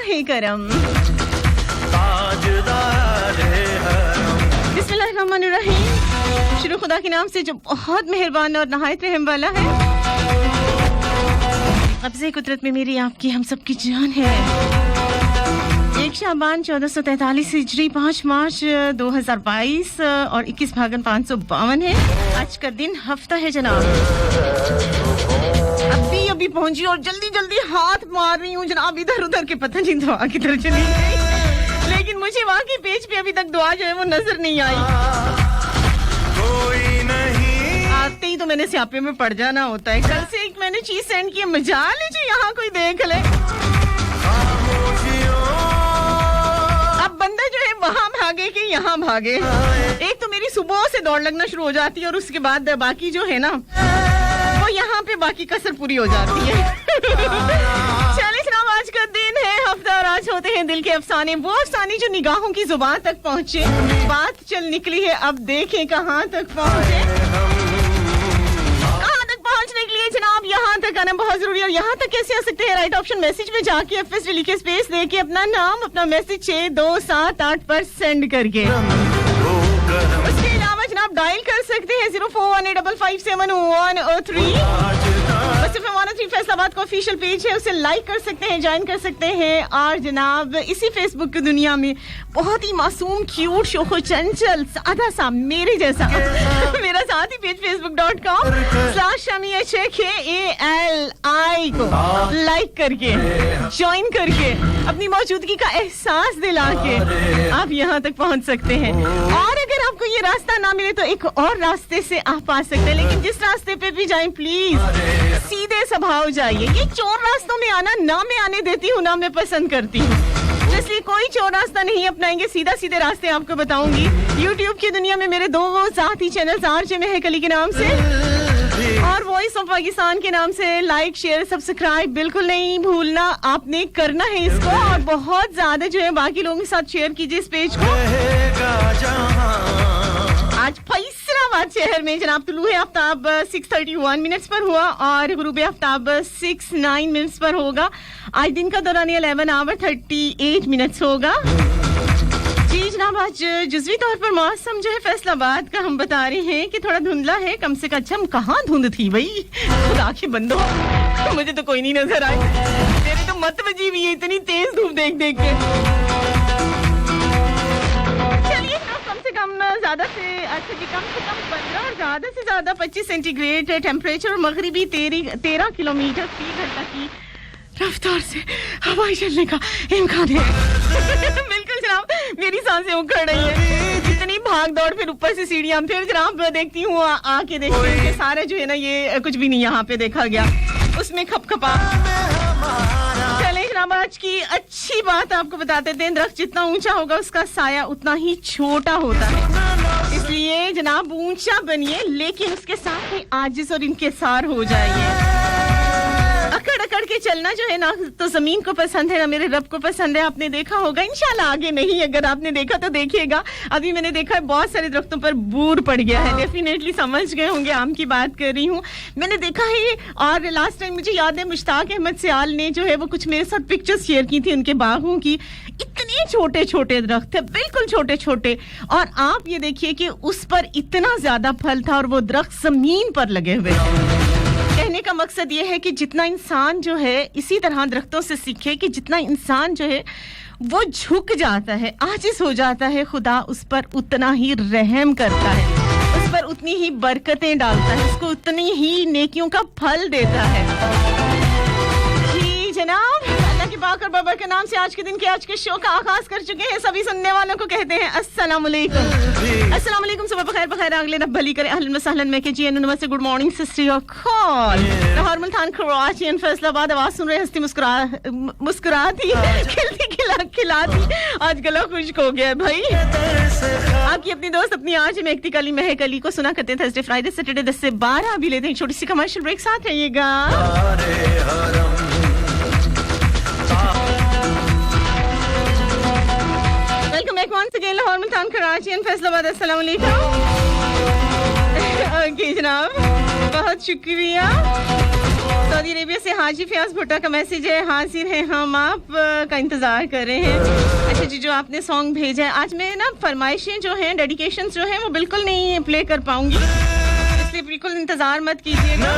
है करम। बिस्मिल्लाहिर्रहमानिर्रहीम। शुरू खुदा के नाम से जो बहुत मेहरबान और नहायत रहम वाला है। कब्ज़े कुदरत में मेरी आपकी हम सब की जान है। 1 शाबान 1443 हिजरी 5 मार्च 2022 और 21 फागन 552 है। आज का दिन हफ्ता है जनाब। अभी पहुंची और जल्दी जल्दी हाथ मार रही हूँ जनाब, इधर उधर के पता नहीं दुआ किधर चली गई, लेकिन मुझे वहाँ के पेज पे अभी तक दुआ जो है वो नजर नहीं आई। कोई नहीं आते ही तो मैंने स्यापे में पड़ जाना होता है। कल से एक मैंने चीज सेंड की, मजाल है जी यहाँ कोई देख ले। अब बंदा जो है वहाँ भागे कि यहाँ भागे। एक तो मेरी सुबह से दौड़ लगना शुरू हो जाती है और उसके बाद बाकी जो है ना वो यहाँ पे बाकी कसर पूरी हो जाती है। चलिए जनाब, आज का दिन है हफ्ता और आज होते हैं दिल के अफसाने, वो अफसाने जो निगाहों की जुबान तक पहुँचे। बात चल निकली है, अब देखें कहाँ तक पहुँचे। कहाँ तक पहुँचने के लिए जनाब यहाँ तक आना बहुत जरूरी है। और यहाँ तक कैसे आ सकते हैं? राइट ऑप्शन मैसेज में जाके एफएस लिखे स्पेस देके अपना नाम अपना मैसेज 6278 पर सेंड करके। उसके अलावा जनाब डायल कर सकते हैं 0418557103। फैसलाबाद का ऑफिशियल पेज है, उसे लाइक कर सकते हैं, ज्वाइन कर सकते हैं। और जनाब इसी फेसबुक की दुनिया में बहुत ही मासूम क्यूट शोखो चंचल सादा सा मेरे जैसा मेरा साथी पेज facebook.com/shamiachekalI को लाइक करके ज्वाइन करके अपनी मौजूदगी का एहसास दिला के आप यहाँ तक पहुँच सकते हैं। और अगर आपको ये रास्ता ना मिले तो एक और रास्ते से आप आ सकते हैं, लेकिन जिस रास्ते पे भी जाएं प्लीज सीधे स्वभाव जाइए। ये चोर रास्तों में आना ना मैं आने देती हूँ ना मैं पसंद करती हूँ, इसलिए कोई चोर रास्ता नहीं अपनाएंगे, सीधा सीधे रास्ते आपको बताऊंगी। YouTube की दुनिया में मेरे 2 जाती चैनल आरजे महक अली के नाम से और वॉइस ऑफ पाकिस्तान के नाम से। लाइक शेयर सब्सक्राइब बिल्कुल नहीं भूलना, आपने करना है इसको। और बहुत ज्यादा जो है बाकी लोगों के साथ शेयर कीजिए इस पेज को। आज फैसलाबाद शहर में जनाब तुलू आफ्ताब 6:31 मिनट्स पर हुआ और गुरूब आफ्ताब 6:09 मिनट्स पर होगा। आज दिन का दौरान 11 आवर 38 मिनट्स होगा। जी जनाब, आज जुज़वी तौर पर मौसम जो है फैसलाबाद का हम बता रहे हैं कि थोड़ा धुंधला है। कम से कम कहाँ धुंध थी भाई, खुदा के बंदो, मुझे तो कोई नहीं नजर आई। मेरी तो मत बजी हुई है इतनी तेज धूप देख देख के। चलिए कम ज्यादा से कम 15 और ज्यादा से ज्यादा 25 सेंटीग्रेड टेम्परेचर और मगरिबी 13 किलोमीटर फी घंटा की रफ्तार से हवाई चलने का इम्कान है। बिल्कुल जनाब, मेरी सांसें उखड़ रही है, इतनी भाग दौड़, फिर ऊपर से सीढ़ियां, फिर जनाब देखती हूँ आके देखती हूँ कि सारे जो है ना ये कुछ भी नहीं यहाँ पे देखा गया, उसमें खपखपा। चले जनाब, आज की अच्छी बात आपको बताते हैं, दरख्त जितना ऊंचा होगा उसका साया उतना ही छोटा होता है। इसलिए जनाब ऊंचा बनिए लेकिन उसके साथ ही आजिज और इनकिसार हो जाइए। अकड़ अकड़ के चलना जो है ना तो जमीन को पसंद है ना मेरे रब को पसंद है। आपने देखा होगा, इंशाल्लाह आगे नहीं, अगर आपने देखा तो देखिएगा। अभी मैंने देखा है बहुत सारे दरख्तों पर बूर पड़ गया है। डेफिनेटली समझ गए होंगे आम की बात कर रही हूँ, मैंने देखा है। और लास्ट टाइम मुझे याद है मुश्ताक अहमद सियाल ने जो है वो कुछ मेरे साथ पिक्चर्स शेयर की थी उनके बागों की। इतने छोटे छोटे दरख्त थे, बिल्कुल छोटे छोटे, और आप ये देखिए कि उस पर इतना ज्यादा फल था और वो दरख्त जमीन पर लगे हुए। कहने का मकसद ये है कि जितना इंसान जो है इसी तरह दरख्तों से सीखे कि जितना इंसान जो है वो झुक जाता है, आजिज हो जाता है, खुदा उस पर उतना ही रहम करता है, उस पर उतनी ही बरकतें डालता है, उसको उतनी ही नेकियों का फल देता है। जी जनाब, अल्लाह के पाक और बाबा के नाम से आज के दिन के आज के शो का आगाज कर चुके हैं। सभी सुनने वालों को कहते हैं अस्सलाम वालेकुम। अस्सलाम वालेकुम, सुबह बखैर बखैर अगले रब भली करे। अहलन व सहलन में के जी नमस्ते, good morning sister your call. Lahore Multan Karachi and Faisalabad आवाज सुन रहे, हंसती मुस्कुराती खिलाती आज गला खुश्क हो गया भाई। आपकी अपनी दोस्त अपनी आज महकती अली महक अली को सुना करते हैं थर्सडे फ्राइडे सैटरडे 10 से 12। अभी लेते हैं छोटी सी कमर्शियल ब्रेक, साथ रहिएगा। Welcome back once again Lahore Multan Karachi and Faisalabad. अस्सलाम वालेकुम। ओके जनाब, बहुत शुक्रिया। सऊदी अरेबिया से हाजी फयाज भुट्टा का मैसेज है, हाजिर हैं हम आप का इंतजार कर रहे हैं। अच्छा जी, जो आपने सॉन्ग भेजा है, आज मैं ना फरमाइशें जो हैं, डेडिकेशन जो हैं वो बिल्कुल नहीं प्ले कर पाऊंगी, इसलिए बिल्कुल इंतजार मत कीजिएगा।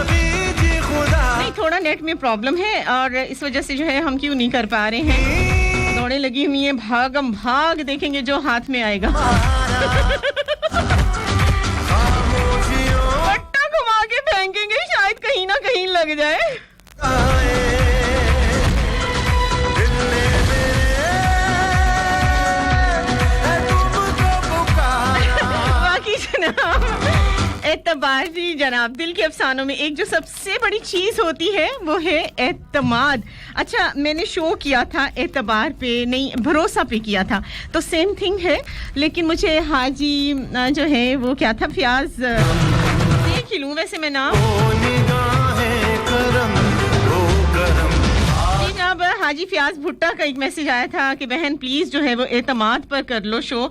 नहीं, थोड़ा नेट में प्रॉब्लम है और इस वजह से जो है हम क्यों नहीं कर पा रहे हैं। दौड़े लगी हुई हैं, भागम भाग देखेंगे जो हाथ में आएगा। पट्टा घुमा के फेंकेंगे, शायद कहीं ना कहीं लग जाए। बाकी जनाब एतबार जी, जनाब दिल के अफसानों में एक जो सबसे बड़ी चीज होती है वो है एतमाद। अच्छा, मैंने शो किया था एतबार पे नहीं, भरोसा पे किया था, तो सेम थिंग है, लेकिन मुझे हाजी जो है वो क्या था, फयाज देख ही लूं वैसे मैं नाम। अब हाजी फयाज भुट्टा का एक मैसेज आया था कि बहन प्लीज जो है वो एतमाद पर कर लो शो,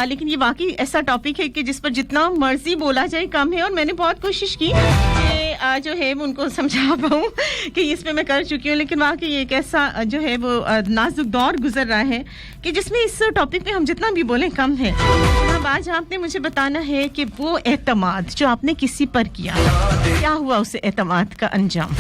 लेकिन ये वाकई ऐसा टॉपिक है कि जिस पर जितना मर्जी बोला जाए कम है, और मैंने बहुत कोशिश की कि जो है वो उनको समझा पाऊँ कि इसमें मैं कर चुकी हूँ, लेकिन वाकई एक ऐसा जो है वो नाजुक दौर गुजर रहा है कि जिसमें इस टॉपिक पे हम जितना भी बोलें कम है। अब आज आपने मुझे बताना है कि वो एतमाद जो आपने किसी पर किया, क्या हुआ उस एतमाद का अंजाम।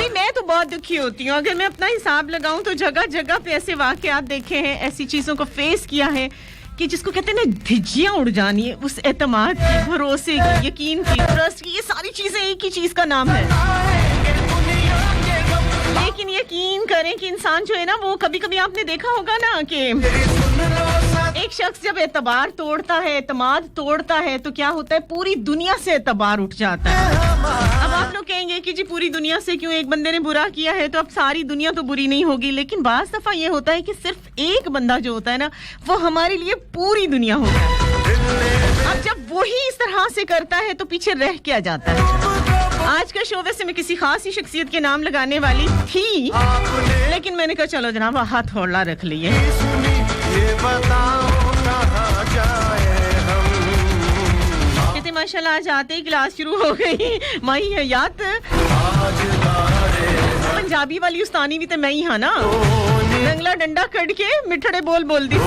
मैं तो बहुत दुखी होती हूँ, अगर मैं अपना हिसाब लगाऊं तो जगह जगह पे ऐसे वाकयात देखे हैं, ऐसी चीजों को फेस किया है कि जिसको कहते हैं ना धिज्जियां उड़ जानी है, उस एतमाद की, भरोसे की, यकीन की, ट्रस्ट की, ये सारी चीजें एक ही चीज का नाम है। लेकिन यकीन करें कि इंसान जो है ना वो कभी कभी आपने देखा होगा ना कि एक शख्स जब एतबार तोड़ता है, एतमाद तोड़ता है, तो क्या होता है, पूरी दुनिया से एतबार उठ जाता है। अब आप लोग कहेंगे कि जी पूरी दुनिया से क्यों, एक बंदे ने बुरा किया है तो अब सारी दुनिया तो बुरी नहीं होगी, लेकिन बाज़ दफा ये होता है कि सिर्फ एक बंदा जो होता है ना वो हमारे लिए पूरी दुनिया होता है। अब जब वही इस तरह से करता है तो पीछे रह क्या जाता है। आज का शो वैसे मैं किसी खास ही शख्सियत के नाम लगाने वाली थी, लेकिन मैंने कहा चलो जनाब हाथ हौला रख लिए। कहते माशाल्लाह आज आते ही क्लास शुरू हो गई। माई हयात पंजाबी वाली उस्तानी भी तो मैं ही हाँ ना, रंगला डंडा कट के मिठड़े बोल बोल दी थी।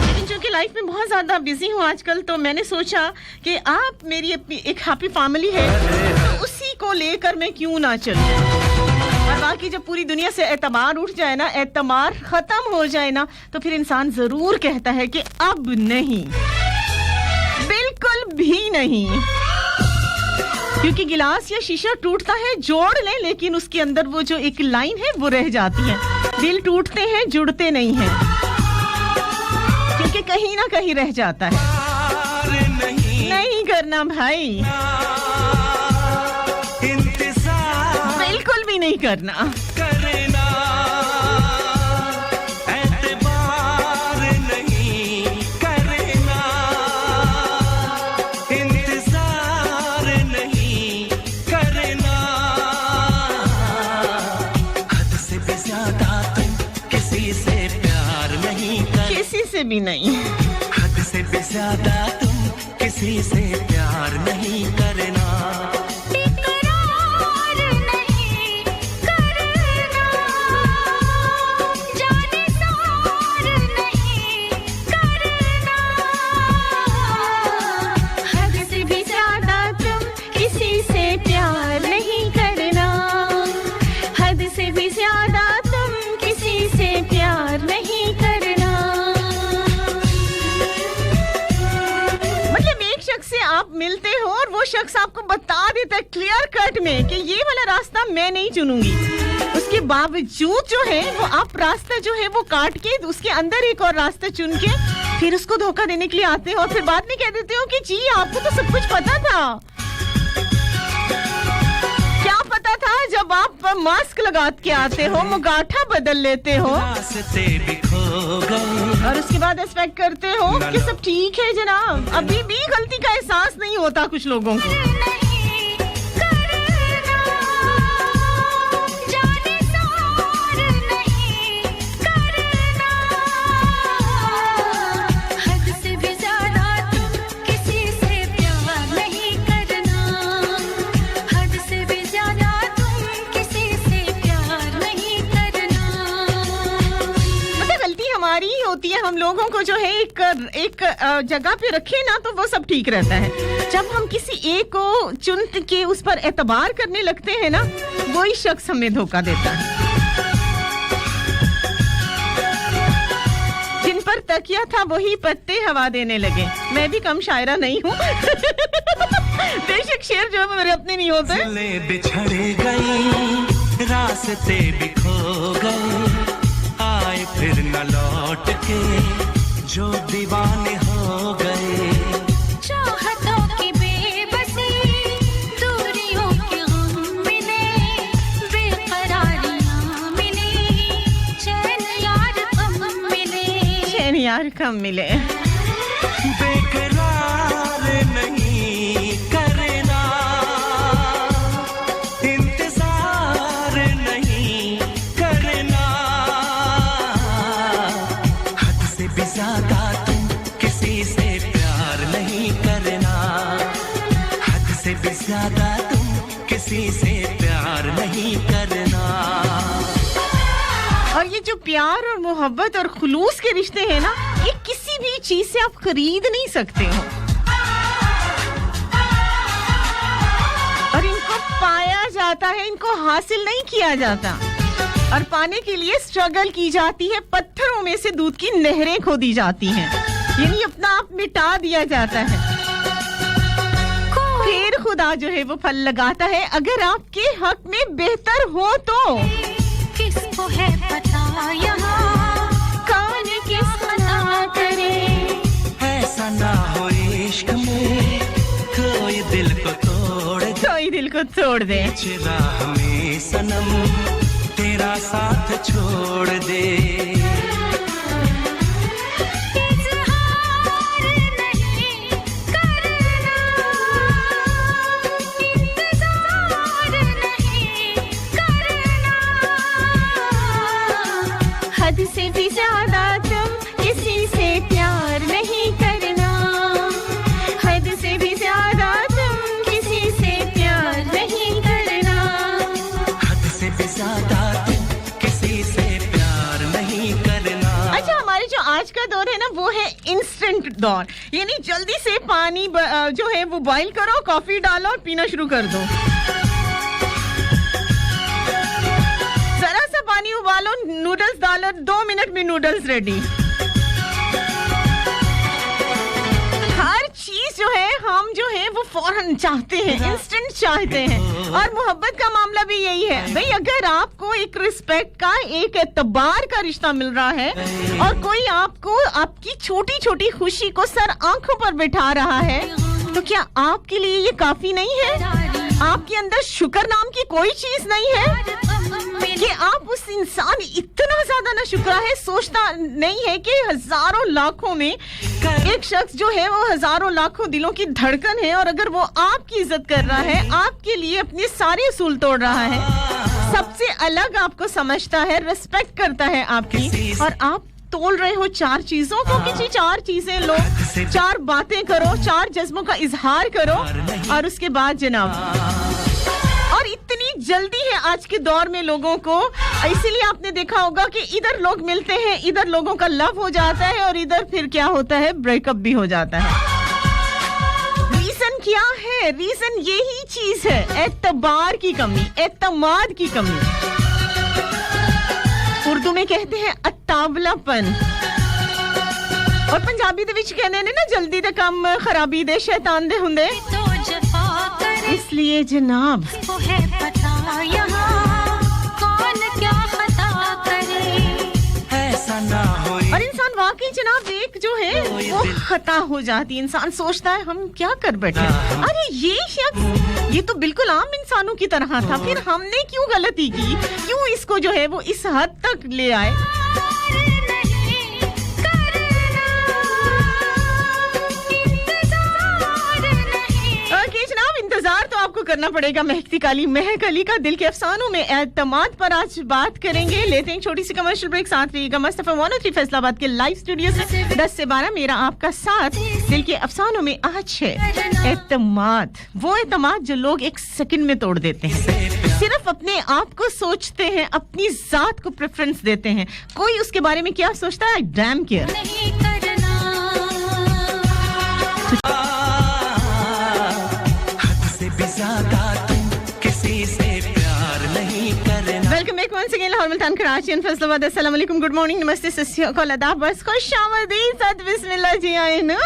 लेकिन चूंकि लाइफ में बहुत ज्यादा बिजी हूँ आजकल, तो मैंने सोचा कि आप मेरी एक हैप्पी फैमिली है, तो उसी को लेकर मैं क्यों ना चलूं। और बाकी जब पूरी दुनिया से एतबार उठ जाए ना, एतबार खत्म हो जाए ना, तो फिर इंसान जरूर कहता है कि अब नहीं, बिल्कुल भी नहीं। क्योंकि गिलास या शीशा टूटता है, जोड़ ले, लेकिन उसके अंदर वो जो एक लाइन है वो रह जाती है। दिल टूटते हैं, जुड़ते नहीं हैं, क्योंकि कहीं ना कहीं रह जाता है। नहीं करना भाई, बिल्कुल भी नहीं करना। भी नहीं, हद से भी ज्यादा तुम किसी से प्यार नहीं करना, इकरार नहीं करना, जाने सार नहीं करना, हद से भी ज्यादा तुम किसी से प्यार नहीं करना, हद से भी ज्यादा तुम किसी से प्यार नहीं करना। से आप मिलते हो और वो शख्स आपको बता देता है क्लियर कट में कि ये वाला रास्ता मैं नहीं चुनूंगी, उसके बावजूद जो है वो आप रास्ता जो है वो काट के उसके अंदर एक और रास्ता चुन के फिर उसको धोखा देने के लिए आते हो, और फिर बाद में कह देते हो कि जी आपको तो सब कुछ पता था। क्या पता था? जब आप मास्क लगा के आते हो, मुगाठा बदल लेते हो और उसके बाद एक्सपेक्ट करते हो कि सब ठीक है जनाब। अभी भी गलती का एहसास नहीं होता कुछ लोगों को। होती है, हम लोगों को जो है एक जगह पे रखे ना तो वो सब ठीक रहता है। जब हम किसी एक को चुन के उस पर एतबार करने लगते हैं ना, वही शख्स हमें धोखा देता है। जिन पर तकिया था वही पत्ते हवा देने लगे। मैं भी कम शायरा नहीं हूँ। बेशक शेर जो है मेरे अपने नहीं होते। बिछड़ गई, रास्ते भी खो गए, आए फिर न लौट के जो दीवाने हो गए। चाहतों की बेबसी, दूरियों के गम मिले, बेकरारियां मिली, चैन यार कम मिले, चैन यार कम मिले। बेकरार नहीं करना, इंतजार नहीं करना, हद से भी ज्यादा तुम किसी से प्यार नहीं करना, हद से भी ज्यादा तुम किसी से प्यार नहीं करना। और ये जो प्यार और मोहब्बत और खुलूस के रिश्ते हैं ना, ये किसी भी चीज से आप खरीद नहीं सकते हो, और इनको पाया जाता है, इनको हासिल नहीं किया जाता, और पाने के लिए स्ट्रगल की जाती है। पत्थरों में से दूध की नहरें खोदी जाती हैं, यानी अपना आप मिटा दिया जाता है। फिर खुदा जो है वो फल लगाता है, अगर आपके हक में बेहतर हो तो। किसको है पता यहाँ कौन किस खता करे, ऐसा ना हो इश्क में कोई दिल को तोड़ दे, कोई दिल को तोड़ दे, राह में सनम तेरा साथ छोड़ दे। हद से भी ज्यादा तुम किसी से प्यार नहीं करना, हद से भी ज्यादा तुम किसी से प्यार नहीं करना, हद से भी ज्यादा तुम किसी से प्यार नहीं करना। अच्छा, हमारे जो आज का दौर है ना, वो है इंस्टेंट दौर, यानी जल्दी से पानी जो है वो बॉईल करो, कॉफी डालो और पीना शुरू कर दो। जरा सा पानी उबालो, नूडल्स डालो, 2 मिनट में नूडल्स रेडी। हर चीज जो है हम जो है वो फौरन चाहते हैं, इंस्टेंट चाहते हैं, और मोहब्बत का मामला भी यही है। भाई, अगर आपको एक रिस्पेक्ट का, एक एतबार का रिश्ता मिल रहा है, और कोई आपको आपकी छोटी छोटी खुशी को सर आंखों पर बिठा रहा है, तो क्या आपके लिए ये काफी नहीं है? आपके अंदर शुक्र नाम की कोई चीज नहीं है कि आप उस इंसान, इतना ज्यादा ना शुक्र है, सोचता नहीं है कि हजारों लाखों में एक शख्स जो है वो हजारों लाखों दिलों की धड़कन है, और अगर वो आपकी इज्जत कर रहा है, आपके लिए अपने सारे उसूल तोड़ रहा है, सबसे अलग आपको समझता है, रिस्पेक्ट करता है आपकी, और आप तोल रहे हो 4 चीजों को, किसी 4 चीजें लो, 4 बातें करो, 4 जज्बों का इजहार करो, और उसके बाद जनाब, और इतनी जल्दी है आज के दौर में लोगों को, इसीलिए आपने देखा होगा कि इधर लोग मिलते हैं, इधर लोगों का लव हो जाता है, और इधर फिर क्या होता है, ब्रेकअप भी हो जाता है। रीजन क्या है? रीजन यही चीज है, एतबार की कमी, एतमाद की कमी। उर्दू में कहते हैं अतावलापन, और पंजाबी दे विच कहंदे ने ना, जल्दी दे काम खराबी दे शैतान दे हुंदे। तो जफा करे, इसलिए जनाब, किसको है पता यहाँ कौन क्या खता करे, ऐसा ना हो। और इंसान वाकई जनाब एक जो है वो खता हो जाती, इंसान सोचता है हम क्या कर बैठे, अरे ये शख्स ये तो बिल्कुल आम इंसानों की तरह था, फिर हमने क्यों गलती की, क्यों इसको जो है वो इस हद तक ले आए। इंतजार तो आपको करना पड़ेगा। महक अली का दिल के अफसानों में एतमाद पर आज बात करेंगे। लेते हैं छोटी सी कमर्शियल ब्रेक, साथ रहिएगा मस्त एफएम 103 फैसलाबाद के लाइव स्टूडियो से 10 से 12 मेरा आपका साथ दिल के अफसानों में आज है एतमाद, वो एतमाद जो लोग एक सेकंड में तोड़ देते हैं। सिर्फ अपने आप को सोचते हैं, अपनी जात को प्रेफरेंस देते हैं. कोई उसके बारे में क्या सोचता है? Dam care. नहीं करना हद से भी ज्यादा तुम किसी से प्यार नहीं करना. Welcome back once again. Multan, Karachi and Faisalabad. अस्सलाम वालेकुम, गुड मॉर्निंग, नमस्ते, सत श्री अकाल, आदाब, बस खुशामदीद, सत बिस्मिल्लाह जी आए ना.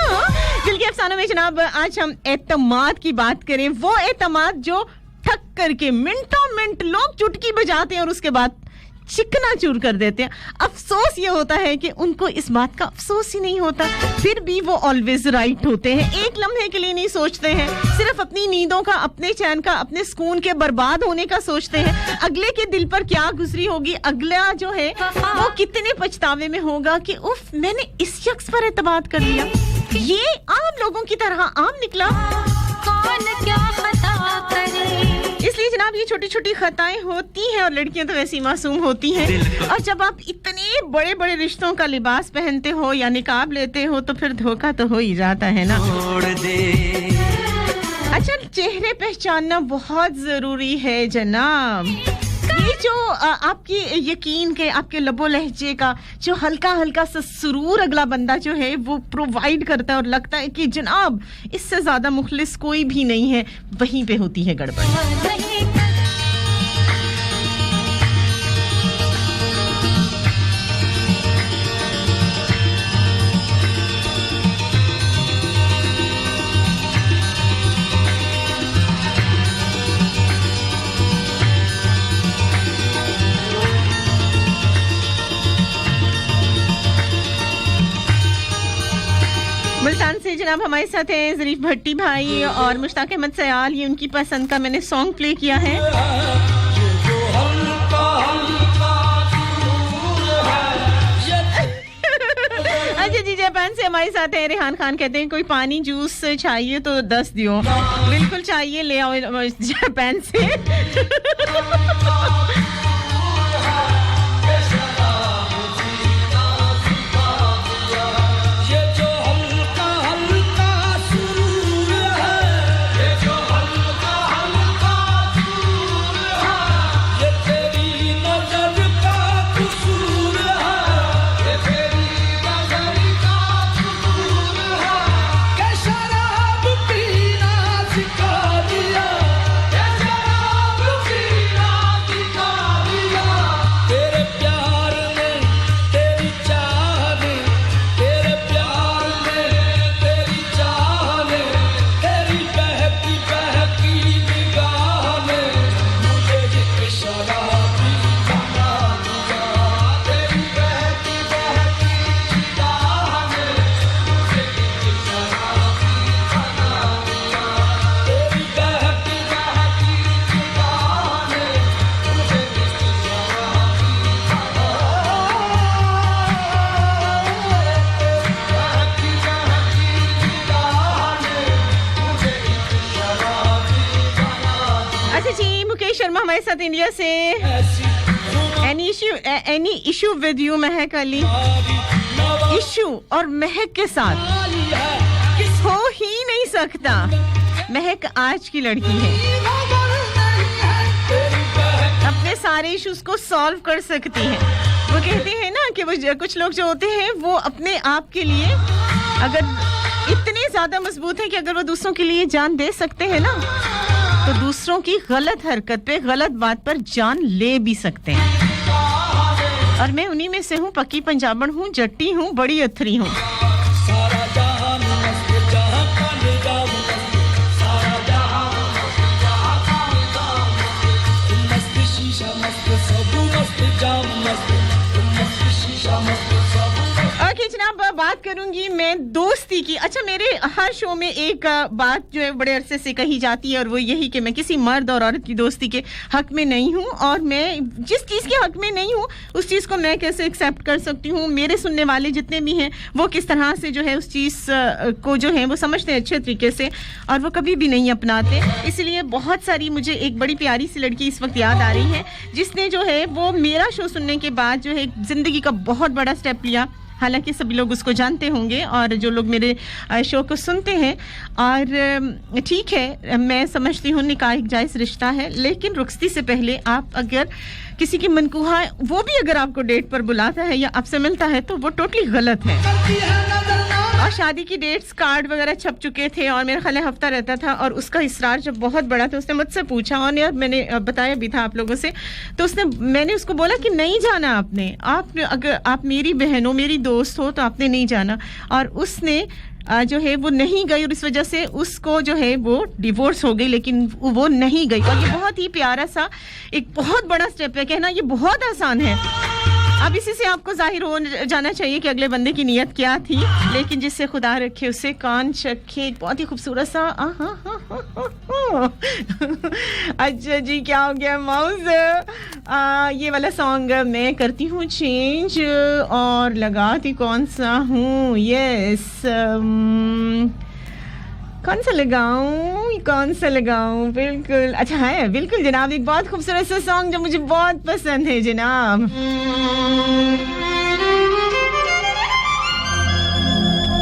दिल के अफसानों में जनाब आज हम एतमाद की बात करें. वो एतमाद जो ठक करके मिनटों मिनट लोग चुटकी बजाते हैं और उसके बाद चिकना चूर कर देते हैं. अफसोस ये होता है कि उनको इस बात का अफसोस ही नहीं होता, फिर भी वो ऑलवेज राइट होते हैं. एक लम्हे के लिए नहीं सोचते हैं, सिर्फ अपनी नींदों का, अपने चैन का, अपने सुकून के बर्बाद होने का सोचते हैं. अगले के दिल पर क्या गुजरी होगी, अगला जो है वो कितने पछतावे में होगा कि उफ मैंने इस शख्स पर एतबार कर लिया. ये आम लोगों की तरह आम निकला. कौन क्या खता करे. इसलिए जनाब ये छोटी छोटी खताएं होती हैं और लड़कियां तो वैसी मासूम होती हैं. और जब आप इतने बड़े बड़े रिश्तों का लिबास पहनते हो या निकाब लेते हो तो फिर धोखा तो हो ही जाता है ना. छोड़ दे. अच्छा, चेहरे पहचानना बहुत जरूरी है जनाब. ये जो आपकी यकीन के, आपके लबो लहजे का जो हल्का हल्का सा सुरूर अगला बंदा जो है वो प्रोवाइड करता है और लगता है कि जनाब इससे ज्यादा मुखलिस कोई भी नहीं है, वहीं पे होती है गड़बड़. नहीं मुल्तान से जनाब हमारे साथ हैं ज़रीफ भट्टी भाई और मुश्ताक अहमद सयाल. ये उनकी पसंद का मैंने सॉन्ग प्ले किया है. अच्छा जी, जापान से हमारे साथ हैं रेहान खान. कहते हैं कोई पानी जूस चाहिए तो 10 दियो. बिल्कुल चाहिए, ले आओ जापान से. हमारे साथ इंडिया से. Any issue with you Mahak Ali. Issue और महक के साथ हो ही नहीं सकता. महक आज की लड़की है, अपने सारे इश्यूज को सॉल्व कर सकती है. वो कहते हैं ना कि वो कुछ लोग जो होते हैं वो अपने आप के लिए अगर इतने ज्यादा मजबूत है कि अगर वो दूसरों के लिए जान दे सकते हैं ना तो दूसरों की गलत हरकत पे, गलत बात पर जान ले भी सकते हैं. और मैं उन्हीं में से हूँ, पक्की पंजाबन हूँ, जट्टी हूँ, बड़ी अथरी हूँ. ओके जनाब, बात करूंगी मैं दोस्ती की. अच्छा, मेरे हर शो में एक बात जो है बड़े अरसे से कही जाती है और वो यही कि मैं किसी मर्द और औरत की दोस्ती के हक में नहीं हूँ. और मैं जिस चीज़ के हक में नहीं हूँ उस चीज़ को मैं कैसे एक्सेप्ट कर सकती हूँ. मेरे सुनने वाले जितने भी हैं वो किस तरह से जो है उस चीज़ को जो है वो समझते हैं अच्छे तरीके से और वो कभी भी नहीं अपनाते. इसलिए बहुत सारी, मुझे एक बड़ी प्यारी सी लड़की इस वक्त याद आ रही है जिसने जो है वो मेरा शो सुनने के बाद जो है ज़िंदगी का बहुत बड़ा स्टेप लिया. हालांकि सभी लोग उसको जानते होंगे और जो लोग मेरे शो को सुनते हैं और ठीक है मैं समझती हूँ निकाह एक जायज़ रिश्ता है लेकिन रुखसती से पहले आप अगर किसी की मनकूहा वो भी अगर आपको डेट पर बुलाता है या आपसे मिलता है तो वो टोटली गलत है और शादी की डेट्स कार्ड वगैरह छप चुके थे और मेरा ख्याल है हफ्ता रहता था और उसका इसरार जब बहुत बड़ा था उसने मुझसे पूछा और यार मैंने बताया भी था आप लोगों से तो मैंने उसको बोला कि नहीं जाना आपने अगर आप मेरी बहन हो मेरी दोस्त हो तो आपने नहीं जाना और उसने जो है वो नहीं गई और इस वजह से उसको जो है वो डिवोर्स हो गई लेकिन वो नहीं गई और ये बहुत ही प्यारा सा एक बहुत बड़ा स्टेप है कहना ये बहुत आसान है अब इसी से आपको जाहिर हो जाना चाहिए कि अगले बंदे की नीयत क्या थी लेकिन जिससे खुदा रखे उसे कान चखे बहुत ही खूबसूरत सा अच्छा जी क्या हो गया माउस ये वाला सॉन्ग मैं करती हूँ चेंज और लगाती कौन सा हूँ यस कौन सा लगाऊं बिल्कुल अच्छा है बिल्कुल जनाब एक बहुत खूबसूरत सा सॉन्ग जो मुझे बहुत पसंद है जनाब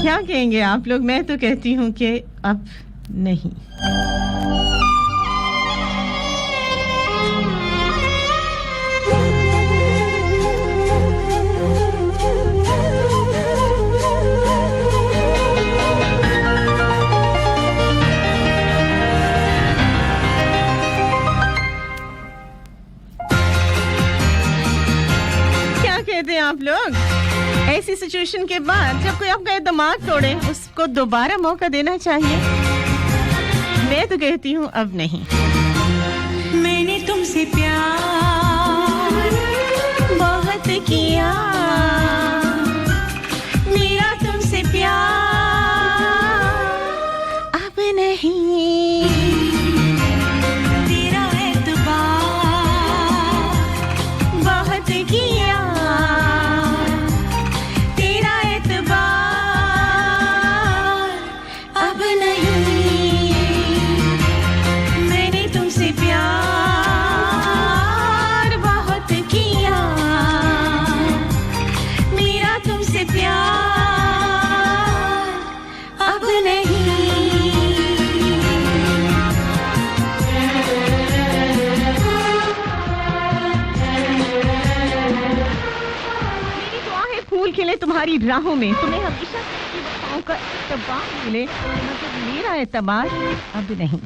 क्या कहेंगे आप लोग मैं तो कहती हूँ कि अब नहीं आप लोग ऐसी सिचुएशन के बाद जब कोई आपका दिमाग तोड़े उसको दोबारा मौका देना चाहिए मैं तो कहती हूँ अब नहीं मैंने तुमसे प्यार बहुत किया मेरा तुमसे प्यार अब नहीं तेरा एतबार बहुत किया तुम्हारी राहों में तुम्हें हमेशा की वफाओं का एतबार मिले मगर मेरा एतबार अब नहीं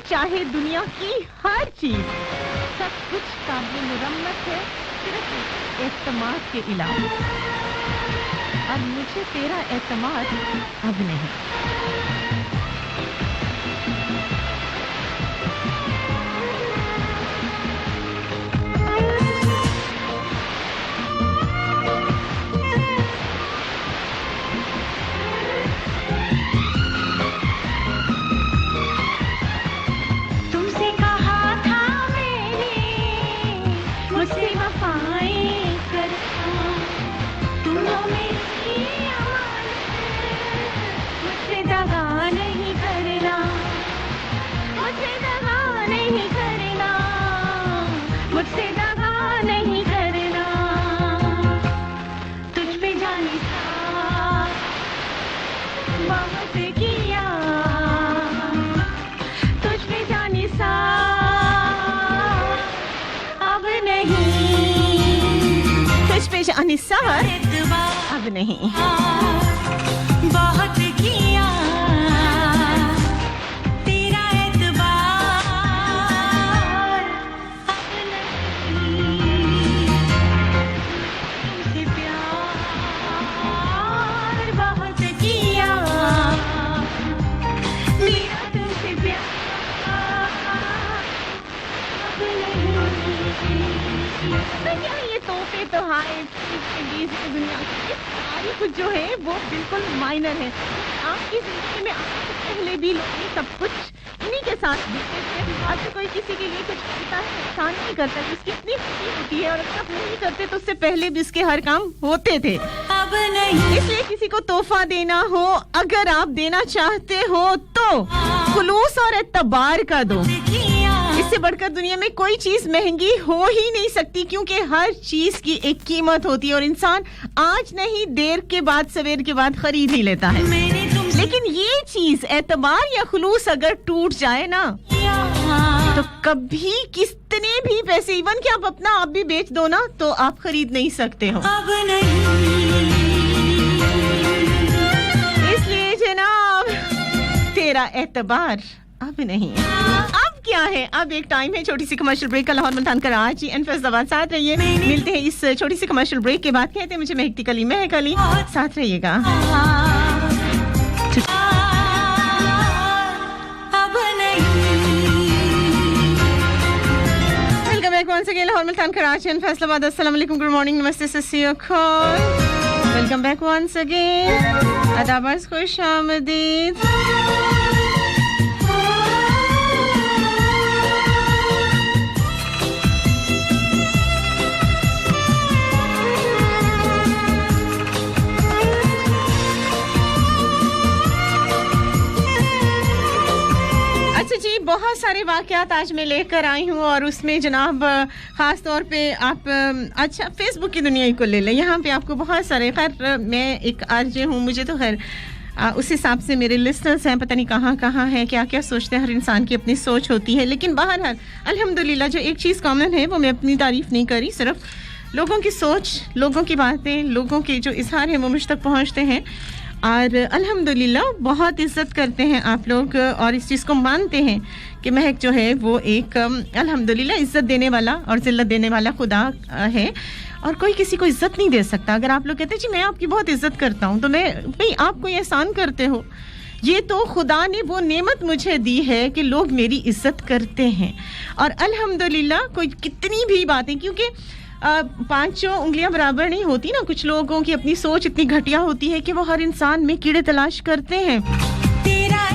चाहे दुनिया की हर चीज सब कुछ काबिल मुरम्मत है सिर्फ एतमाद के अलावा अब मुझे तेरा एतमाद अब नहीं अनिसार अब नहीं। बहुत किया तेरा एतबार, अब नहीं तुमसे प्यार, बहुत किया मेरा तुमसे प्यार, अब नहीं। क्या ये तोहफे तोहार दुनिया की सारी कुछ जो है वो बिल्कुल माइनर है। आपकी जिंदगी में आपसे पहले भी लोग ये सब कुछ इन्हीं के साथ बीते थे। आज कोई किसी के लिए कुछ करता है, एहसान नहीं करता, उसकी इतनी खुशी होती है, और अगर आप नहीं करते तो उससे पहले भी उसके हर काम होते थे। अब नहीं इसलिए किसी को तोहफा देना हो, अगर आप देना चाहते हो तो खुलूस और एतबार का दो। किया इससे बढ़कर दुनिया में कोई चीज महंगी हो ही नहीं सकती, क्योंकि हर चीज की एक कीमत होती है और इंसान आज नहीं देर के बाद सवेर के बाद खरीद ही लेता है। मैंने तुमसे लेकिन ये चीज एतबार या खुलूस अगर टूट जाए ना किया, तो कभी कितने भी पैसे, इवन कि आप अपना आप भी बेच दो ना, तो आप खरीद नहीं सकते हो। अब नहीं इसलिए जनाब तेरा एतबार अब नहीं। अब क्या है, अब एक टाइम है छोटी सी कमर्शियल ब्रेक का। लाहौर मुल्तान कराची एंड फैसलाबाद साथ रहिए। मिलते हैं इस छोटी सी कमर्शियल ब्रेक के बाद। कहते हैं मुझे महकती कली महक अली, साथ रहिएगा। अब नहीं welcome back once again Lahore Multan Karachi and Faisalabad. अस्सलाम वालेकुम, गुड मॉर्निंग, नमस्ते, सत श्री अकाल। वेलकम बैक वंस अगेन, आदाब, खुश आमदीद। जी बहुत सारे वाकयात आज मैं लेकर आई हूँ, और उसमें जनाब ख़ास तौर पे आप अच्छा फेसबुक की दुनिया को ले लें। यहाँ पे आपको बहुत सारे, खैर मैं एक आरजे हूँ, मुझे तो खैर उस हिसाब से मेरे लिस्टर्स हैं, पता नहीं कहाँ हैं, क्या क्या सोचते हैं। हर इंसान की अपनी सोच होती है, लेकिन बहरहाल अल्हम्दुलिल्लाह जो एक चीज़ कॉमन है वो मैं अपनी तारीफ़ नहीं करी, सिर्फ लोगों की सोच, लोगों की बातें, लोगों के जो इजहार है वो मुझ तक पहुँचते हैं। और अल्हम्दुलिल्लाह बहुत इज़्ज़त करते हैं आप लोग, और इस चीज़ को मानते हैं कि महक जो है वो एक अल्हम्दुलिल्लाह इज़्ज़त देने वाला और ज़िल्लत देने वाला खुदा है, और कोई किसी को इज़्ज़त नहीं दे सकता। अगर आप लोग कहते हैं जी मैं आपकी बहुत इज़्ज़त करता हूँ, तो मैं भाई आप कोई एहसान करते हो, ये तो खुदा ने वो नेमत मुझे दी है कि लोग मेरी इज़्ज़त करते हैं। और अल्हम्दुलिल्लाह कोई कितनी भी बातें, क्योंकि पांचों उंगलियां बराबर नहीं होती ना, कुछ लोगों की अपनी सोच इतनी घटिया होती है कि वो हर इंसान में कीड़े तलाश करते हैं,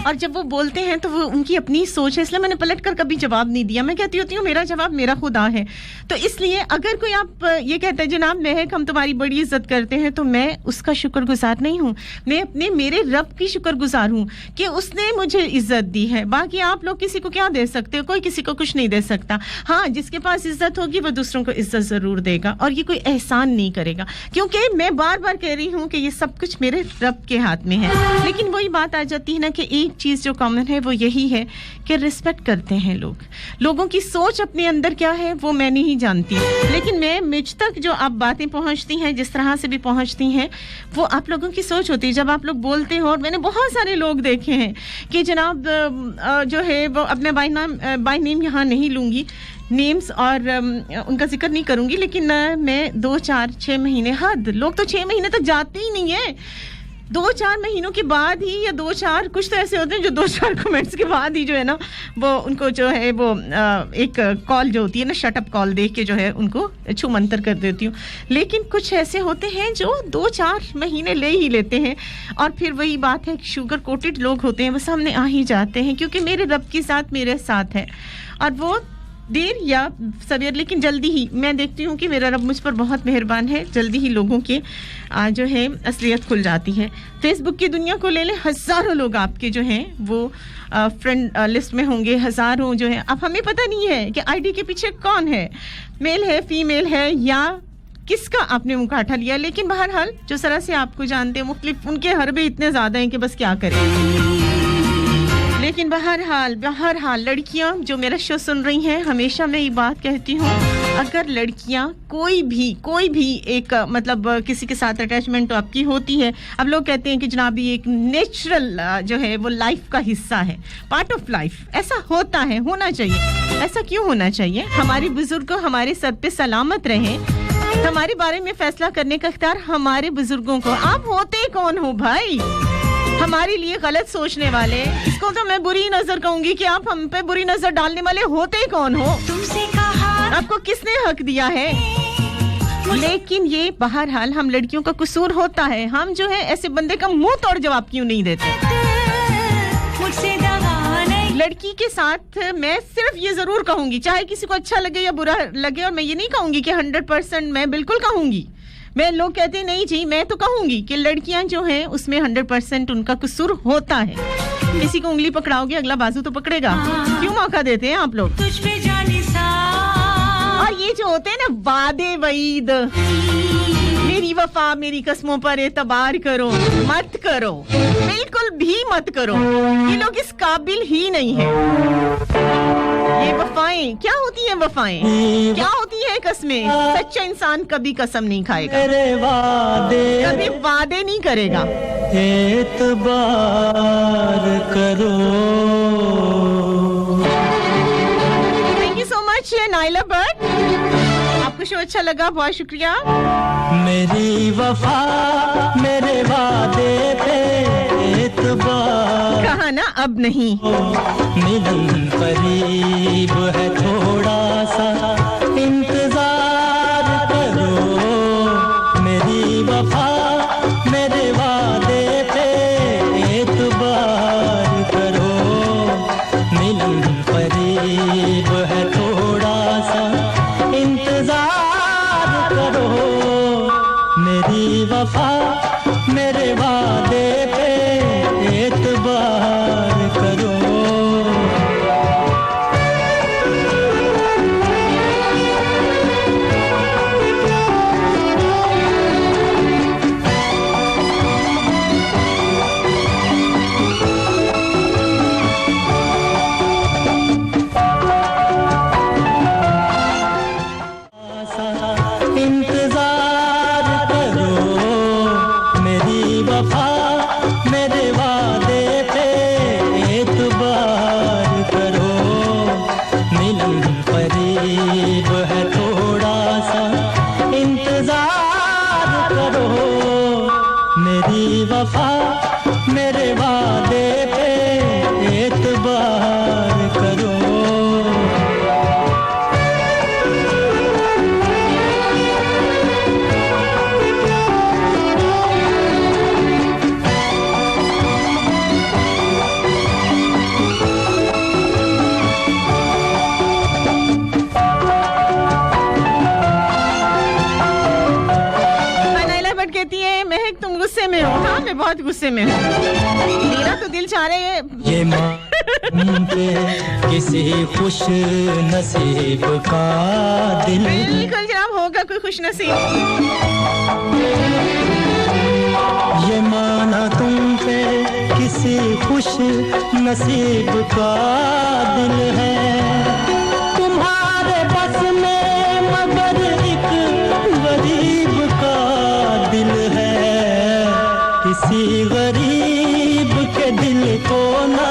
और जब वो बोलते हैं तो वो उनकी अपनी सोच है, इसलिए मैंने पलटकर कभी जवाब नहीं दिया। मैं कहती होती हूँ मेरा जवाब मेरा खुदा है। तो इसलिए अगर कोई आप ये कहता है जनाब महक हम तुम्हारी बड़ी इज्जत करते हैं, तो मैं उसका शुक्रगुजार नहीं हूँ, मैं अपने मेरे रब की शुक्रगुजार हूँ कि उसने मुझे इज्जत दी है। बाकी आप लोग किसी को क्या दे सकते हो, कोई किसी को कुछ नहीं दे सकता। हाँ, जिसके पास इज्जत होगी वो दूसरों को इज्जत जरूर देगा, और ये कोई एहसान नहीं करेगा, क्योंकि मैं बार बार कह रही हूँ कि ये सब कुछ मेरे रब के हाथ में है। लेकिन वही बात आ जाती है ना कि एक चीज़ जो कॉमन है वो यही है कि रिस्पेक्ट करते हैं लोग। लोगों की सोच अपने अंदर क्या है वो मैं नहीं जानती, लेकिन मुझ तक जो आप बातें पहुंचती हैं, जिस तरह से भी पहुंचती हैं, वो आप लोगों की सोच होती है। जब आप लोग बोलते हो, और मैंने बहुत सारे लोग देखे हैं कि जनाब जो है वो अपने बाय नेम यहाँ नहीं लूँगी, नेम्स और उनका जिक्र नहीं करूँगी, लेकिन मैं 2, 4, 6 महीने, हद लोग तो 6 महीने तक जाते ही नहीं है, 2-4 महीनों के बाद ही, या 2-4 कुछ तो ऐसे होते हैं जो 2-4 कमेंट्स के बाद ही जो है ना वो उनको जो है वो एक कॉल जो होती है ना, शट अप कॉल देख के जो है उनको छू मंतर कर देती हूँ। लेकिन कुछ ऐसे होते हैं जो 2-4 महीने ले ही लेते हैं, और फिर वही बात है, शुगर कोटेड लोग होते हैं, वो सामने आ ही जाते हैं, क्योंकि मेरे रब के साथ मेरे साथ है, और वो देर या सवेर, लेकिन जल्दी ही मैं देखती हूँ कि मेरा रब मुझ पर बहुत मेहरबान है, जल्दी ही लोगों के जो है असलियत खुल जाती है। फेसबुक की दुनिया को ले ले, हज़ारों लोग आपके जो हैं वो फ्रेंड लिस्ट में होंगे, हज़ारों जो है। अब हमें पता नहीं है कि आईडी के पीछे कौन है, मेल है, फीमेल है, या किसका आपने मुँह काटा लिया, लेकिन बहरहाल जो तरह से आपको जानते हैं, मुख्तलिफ उनके हरबे इतने ज़्यादा हैं कि बस क्या करें। लेकिन बहरहाल लड़कियां जो मेरा शो सुन रही हैं, हमेशा मैं ये बात कहती हूँ अगर लड़कियां कोई भी एक मतलब किसी के साथ अटैचमेंट तो आपकी होती है. अब लोग कहते हैं कि जनाब ये एक नेचुरल जो है वो लाइफ का हिस्सा है, पार्ट ऑफ लाइफ. ऐसा होता है, होना चाहिए. ऐसा क्यों होना चाहिए? हमारे बुजुर्ग हमारे सर पे सलामत रहें. हमारे बारे में फैसला करने का इख्तियार हमारे बुजुर्गों को. आप होते कौन हो भाई हमारे लिए गलत सोचने वाले? इसको तो मैं बुरी नजर कहूंगी कि आप हम पे बुरी नजर डालने वाले होते कौन हो? तुमसे कहा आपको किसने हक दिया है? लेकिन ये बहरहाल हम लड़कियों का कसूर होता है. हम जो है ऐसे बंदे का मुंह तोड़ जवाब क्यों नहीं देते? मुझसे दगा नहीं. लड़की के साथ मैं सिर्फ ये जरूर कहूंगी, चाहे किसी को अच्छा लगे या बुरा लगे, और मैं ये नहीं कहूंगी कि 100% मैं बिल्कुल कहूंगी. मैं लोग कहते हैं नहीं जी, मैं तो कहूंगी कि लड़कियां जो हैं उसमें 100% उनका कसूर होता है. किसी को उंगली पकड़ाओगे अगला बाजू तो पकड़ेगा. क्यों मौका देते हैं आप लोग? तुझ पे जाने सा. और ये जो होते हैं ना वादे वईद, मेरी वफा मेरी कसमों पर एतबार करो, मत करो, बिल्कुल भी मत करो. ये लोग इस काबिल ही नहीं है. ये वफाएं क्या होती हैं? वफाएं क्या होती है? कस्में. सच्चा इंसान कभी कसम नहीं खाएगा, कभी वादे नहीं करेगा. एतबार करो. Thank you so much Naila but. आपको शो अच्छा लगा, बहुत शुक्रिया. मेरी वफा मेरे वादे पे एतबार. कहा ना अब नहीं. मिलन करीब है, थोड़ा सा इंतजार करो. मेरी वफा मेरे वादे पे एतबार करो. मिलन करीब है, थोड़ा सा इंतजार करो. मेरी वफा मेरे वादे पे एतबार करो. इंतजार करो. मेरी वफा मेरे वादे पे एतबार करो. मिलन करीब है, थोड़ा सा इंतजार करो. मेरी वफा मेरे वादे पे एतबार करो. गुस्से में हो? हाँ मैं बहुत गुस्से में हूँ. मेरा तो दिल चाह रहा है ये मान के किसी खुश नसीब का दिल. बिल्कुल जनाब, होगा कोई खुश नसीब. ये माना तुम पे किसी खुश नसीब का दिल है. तुम्हारे बस में मगर एक गरीब का दिल है. किसी गरीब के दिल को ना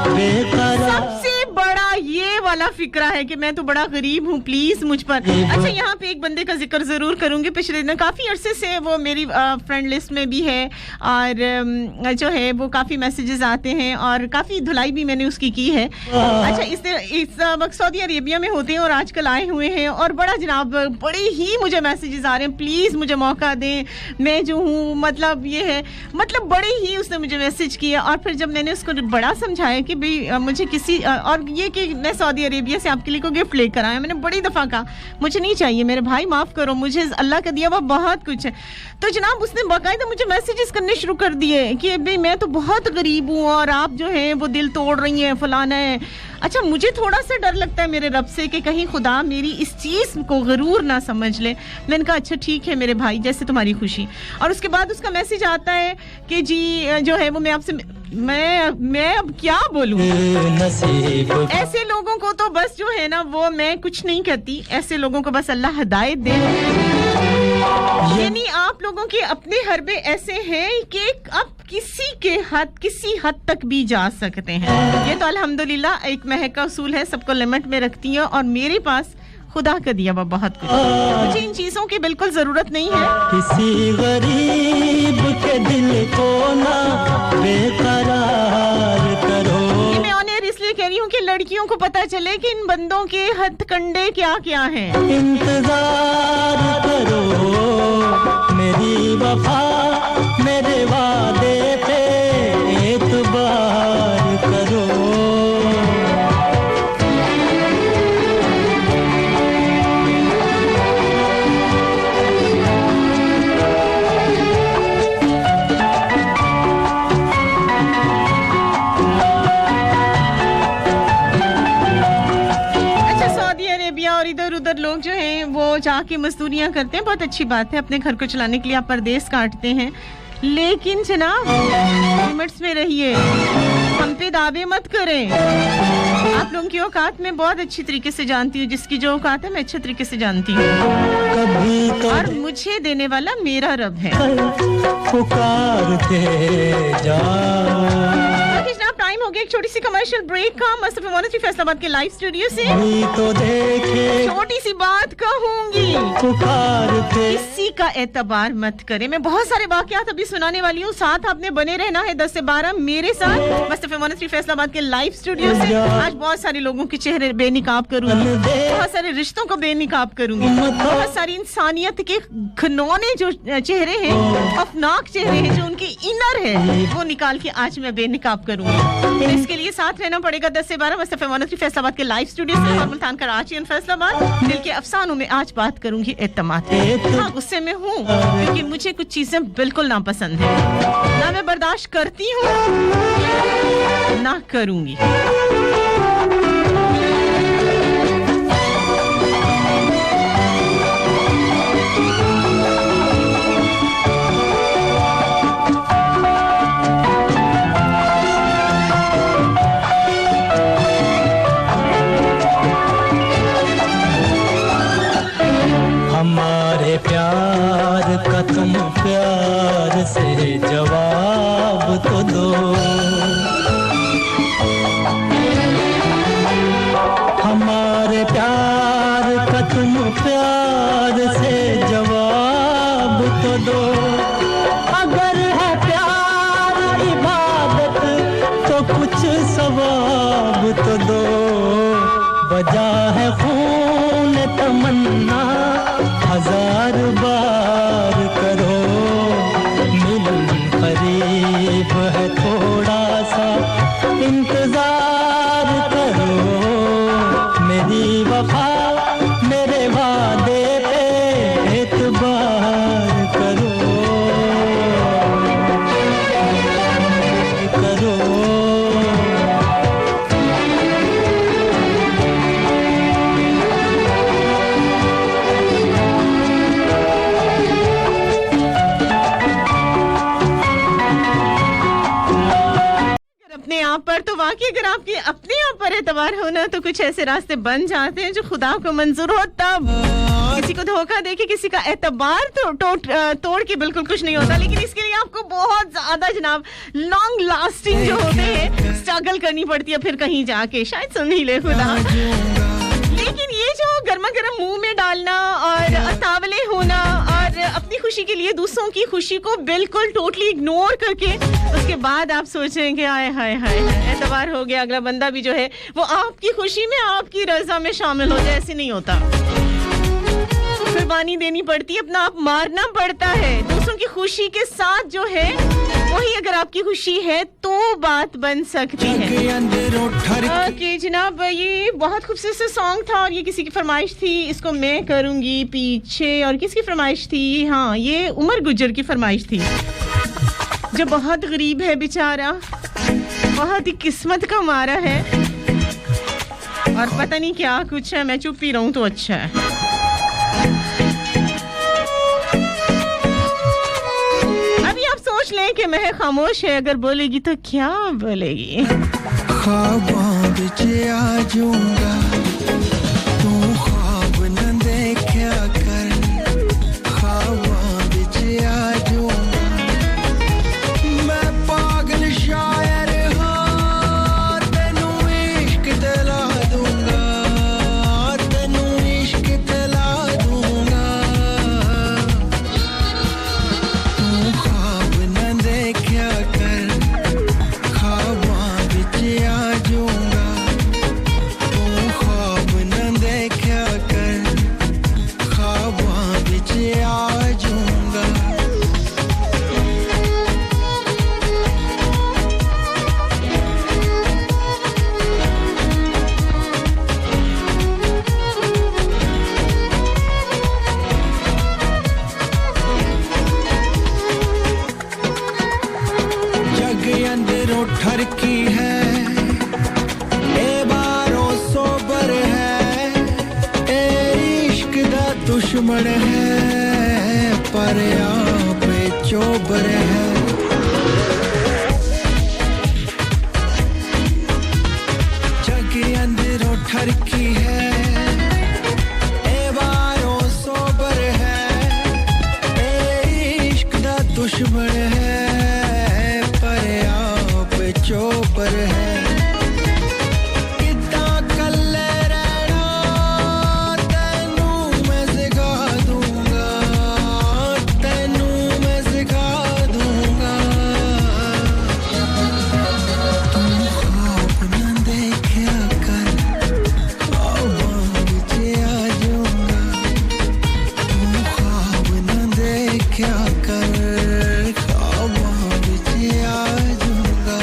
बेकरार. सबसे बड़ा ये वाला फिक्रा है कि मैं तो बड़ा गरीब हूँ, प्लीज मुझ पर. अच्छा यहाँ पे एक बंदे का जिक्र जरूर करूंगी. पिछले दिन काफी अरसे से वो मेरी फ्रेंड लिस्ट में भी है और जो है वो काफी मैसेजेस आते हैं और काफी धुलाई भी मैंने उसकी की है. अच्छा इस वक्त सऊदी अरेबिया में होते हैं और आजकल आए हुए हैं और बड़ा जनाब बड़े ही मुझे मैसेजेस आ रहे हैं, प्लीज मुझे मौका दें, मैं जो हूँ मतलब ये है, मतलब बड़े ही उसने मुझे मैसेज किया. और फिर जब मैंने उसको बड़ा समझाया कि भाई मुझे किसी और ये कि मैं सऊदी अरेबिया से आपके लिए कोई गिफ्ट लेकर आया, मैंने बड़ी दफ़ा कहा मुझे नहीं चाहिए मेरे भाई, माफ़ करो, मुझे अल्लाह का दिया हुआ बहुत कुछ है. तो जनाब उसने बाकायदा मुझे मैसेजेस करने शुरू कर दिए कि भाई मैं तो बहुत गरीब हूँ और आप जो है वो दिल तोड़ रही हैं, फलाना है. अच्छा मुझे थोड़ा सा डर लगता है मेरे रब से कि कहीं खुदा मेरी इस चीज़ को गरूर ना समझ ले. मैंने कहा अच्छा ठीक है मेरे भाई, जैसे तुम्हारी खुशी. और उसके बाद उसका मैसेज आता है कि जी जो है वो मैं आपसे मैं अब क्या बोलूं। नसीब ऐसे लोगों को तो बस जो है ना वो मैं कुछ नहीं कहती, ऐसे लोगों को बस अल्लाह हिदायत दे। यानी आप लोगों के अपने हरबे ऐसे हैं कि आप किसी हद तक भी जा सकते हैं। ये तो अल्हम्दुलिल्लाह एक महक का उसूल है, सबको लिमिट में रखती है और मेरे पास खुदा का दिया हुआ बहुत कुछ, मुझे इन चीजों की बिल्कुल जरूरत नहीं है। किसी गरीब के दिल को ना बेकरार करो। ये मैं ऑनर इसलिए कह रही हूँ कि लड़कियों को पता चले कि इन बंदों के हथकंडे क्या क्या हैं। इंतजार करो मेरी वफा, मेरे वादे पे एतबार करो। और इधर उधर लोग जो हैं वो जाके मजदूरियां करते हैं, बहुत अच्छी बात है, अपने घर को चलाने के लिए आप परदेश काटते हैं, लेकिन जनाब लिमिट्स में रहिए, हम पे दावे मत करें। आप लोगों की औकात मैं बहुत अच्छी तरीके से जानती हूँ, जिसकी जो औकात है मैं अच्छे तरीके से जानती हूँ, और मुझे देने वाला मेरा रब है। पुकारते जाओ। टाइम हो गया एक छोटी सी कमर्शियल ब्रेक का। मस्त मोनोसी फैसलाबाद के लाइव स्टूडियो से तो देखे छोटी सी बात कहूंगी, किसी का एतबार मत करें। मैं बहुत सारे वाकयात अभी सुनाने वाली हूँ, साथ आपने बने रहना है 10 से 12 मेरे साथ मस्त मोनोसी फैसलाबाद के लाइव स्टूडियो से। आज बहुत सारे लोगों के चेहरे बेनिकाब करूंगी, बहुत सारे रिश्तों को बेनिकाब करूंगी, बहुत सारी इंसानियत के घिनौने जो चेहरे हैं, खौफनाक चेहरे हैं जो उनके इनर है, वो निकाल के आज मैं बेनिकाब करूंगी। तो इसके लिए साथ रहना पड़ेगा 10 से 12 मुस्तफा मोनोसी फैसलाबाद के लाइव स्टूडियो से, और मुल्तान कराची और फैसलाबाद। दिल के अफसानों में आज बात करूंगी एतमाद। हाँ, गुस्से में हूँ क्योंकि मुझे कुछ चीजें बिल्कुल नापसंद है, ना मैं बर्दाश्त करती हूँ ना करूंगी। हमारे प्यार का तुम प्यार से जवाब तो दो। हमारे प्यार का तुम प्यार से जवाब तो दो। अगर है प्यार इबादत तो कुछ सवाब तो दो। वजह है खून तमन्ना हजार बार करो। मिलन करीब है थोड़ा सा इंतजार करो। मेरी वफा मेरे वादे पे एतबार करो। अपने आप पर तो वाकई अगर आपके अपने आप पर एतबार होना तो कुछ ऐसे रास्ते बन जाते हैं जो खुदा को मंजूर हो। तब किसी को धोखा देके किसी का एतबार तोड़ के बिल्कुल कुछ नहीं होता, लेकिन इसके लिए आपको बहुत ज्यादा जनाब लॉन्ग लास्टिंग जो होते हैं स्ट्रगल करनी पड़ती है फिर कहीं जाके, शायद सुन ही ले खुदा। लेकिन ये जो गर्मा गर्म मुंह में डालना और अतावले होना और अपनी खुशी के लिए दूसरों की खुशी को बिल्कुल टोटली इग्नोर करके उसके बाद आप सोचेंगे हाय हाय हाय एतबार हो गया, अगला बंदा भी जो है वो आपकी खुशी में आपकी रजा में शामिल हो जाए, ऐसे नहीं होता। कुर्बानी देनी पड़ती है, अपना आप मारना पड़ता है दूसरों की खुशी के साथ जो है वही अगर आपकी खुशी है तो बात बन सकती है। ओके जनाब, ये बहुत खूबसूरत सा सॉन्ग था और ये किसी की फरमाइश थी, इसको मैं करूंगी पीछे। और किसकी फरमाइश थी? हाँ, ये उमर गुज्जर की फरमाइश थी जो बहुत गरीब है बेचारा, बहुत ही किस्मत का मारा है और पता नहीं क्या कुछ है। मैं चुप ही रहूं तो अच्छा है। अभी आप सोच लें कि महक खामोश है, अगर बोलेगी तो क्या बोलेगी? ख्वाबों विच आ जाऊंगा, तू ख्वाब न देखा कर, ख्वाबों विच आ जाऊंगा, मैं पागल शायर हाँ, तेनू इश्क दिला दूंगा, तेनू इश्क दिला दूंगा, तू ख्वाब न देखा कर, ख्वाबों विच आ जाऊंगा, तू ख्वाब न देखा कर, ख्वाबों विच आ जाऊंगा। जग अंदरों ठरकी है, ए बारों सोबर है, ए इश्क दा दुश्मन है, पर आप चोबर है। जग अंदरों ठरकी है, ए बारों सोबर है, ए इश्क दा दुश्मन है, पर आप चोपर है। कितना कल्ले रहना तैनू मैं सिखा दूंगा, तैनू मैं सिखा दूंगा, तू ख्वाब न देखा कर, ख्वाबों विच आ जाऊंगा, तू ख्वाब न देखा कर, ख्वाबों विच आ जाऊंगा।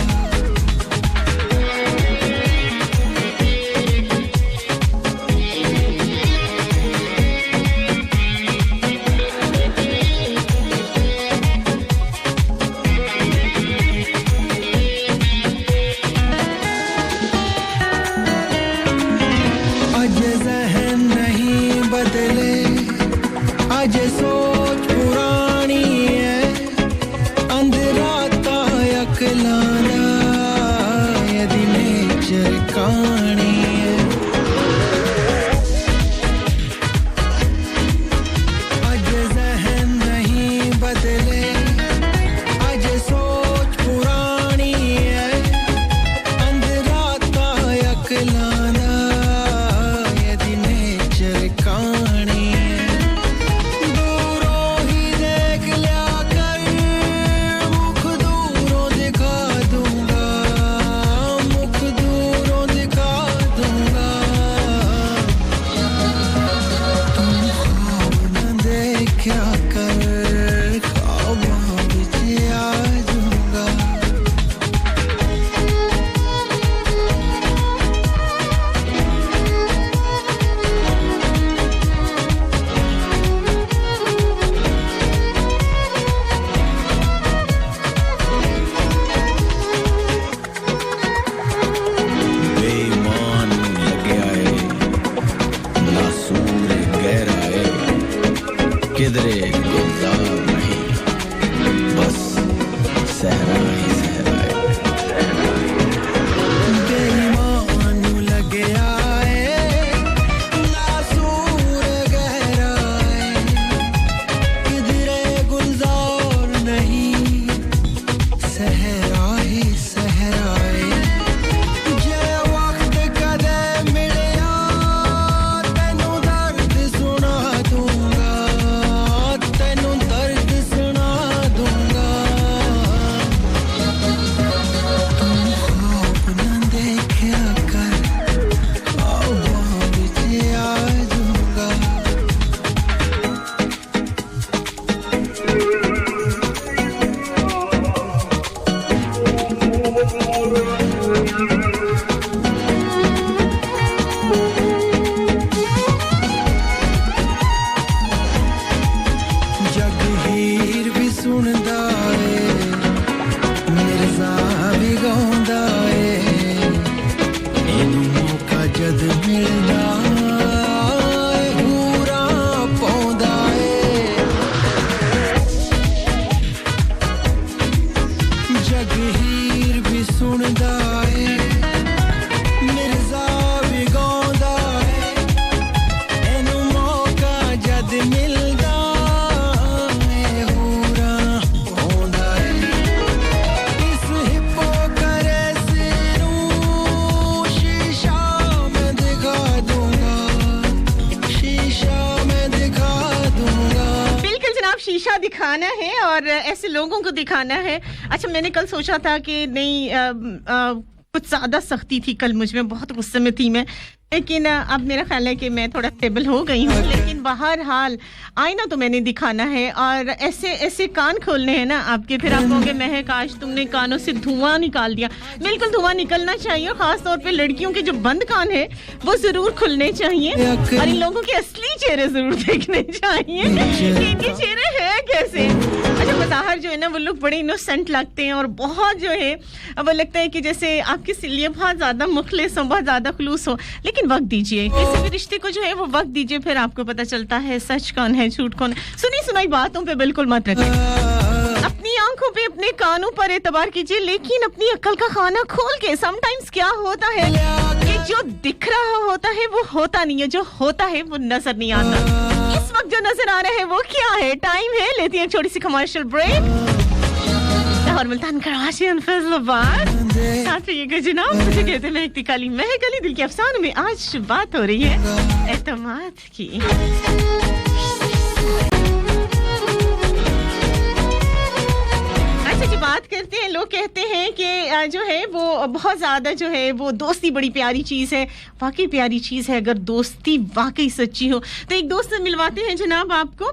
आज ज़हन नहीं बदले, आज सोच पुरानी है, अंधराता अकलाना यदि नेचर कहानी है। आज ज़हन नहीं बदले, आज सोच पुरानी है, अंधराता अकलाना यदि नेचर कहानी है। दूरों ही देख लिया कर, मुख दूरों दिखा दूंगा, मुख दूरों दिखा दूंगा, तू ख्वाब न देखा कर, ख्वाबों विच आ जाऊंगा। बेईमान लगे आए, नासूर गहरा है, किधरे गुलजार नहीं, बस सहरा ही सहरा है। बेईमान लगे आए, नासूर गहरा है, किधरे गुलजार नहीं, सहरा ही सहरा है। जे वक्त कदे मिलिया, तैनू दर्द सुना दूंगा, तैनू दर्द सुना दूंगा, शीशा दिखाना है और ऐसे लोगों को दिखाना है। अच्छा, मैंने कल सोचा था कि नहीं कुछ ज़्यादा सख्ती थी कल मुझ में, बहुत गुस्से में थी मैं, लेकिन अब मेरा ख्याल है कि मैं थोड़ा स्टेबल हो गई हूँ। लेकिन बहरहाल आईना तो मैंने दिखाना है और ऐसे ऐसे कान खोलने हैं ना आपके, फिर आप कहोगे महक आज तुमने कानों से धुआं निकाल दिया। बिल्कुल धुआं निकलना चाहिए और ख़ास तौर पे लड़कियों के जो बंद कान है वो ज़रूर खुलने चाहिए और इन लोगों के असली चेहरे ज़रूर देखने चाहिए कि इनके चेहरे हैं कैसे। अच्छा, बाहर जो है ना वो लोग बड़े इनोसेंट लगते हैं और बहुत जो है वो लगता है कि जैसे आपके लिए बहुत ज़्यादा मुखलिस हो, बहुत ज़्यादा खुलूस हो, लेकिन वक्त दीजिए, किसी भी रिश्ते को जो है वो वक्त दीजिए, फिर आपको पता चलता है सच कौन है झूठ कौन है। सुनी सुनाई बातों पे बिल्कुल मत रखें, अपनी आंखों पे अपने कानों पर एतबार कीजिए, लेकिन अपनी अक्ल का खाना खोल के। समटाइम्स क्या होता है कि जो दिख रहा होता है वो होता नहीं है, जो होता है वो नजर नहीं आता। इस वक्त जो नजर आ रहा है वो क्या है? टाइम है, लेती है छोटी सी कमर्शियल ब्रेक और मुल्तान कराची और फैसलाबाद साथ रहिएगा जनाब। मुझे कहते हैं महकती काली महक अली, दिल के अफसानों में आज बात हो रही है एतमाद की। अच्छा जी, बात करते हैं, लोग कहते हैं कि जो है वो बहुत ज़्यादा जो है वो दोस्ती बड़ी प्यारी चीज़ है, वाकई प्यारी चीज़ है अगर दोस्ती वाकई सच्ची हो। तो एक दोस्त से मिलवाते हैं जनाब आपको।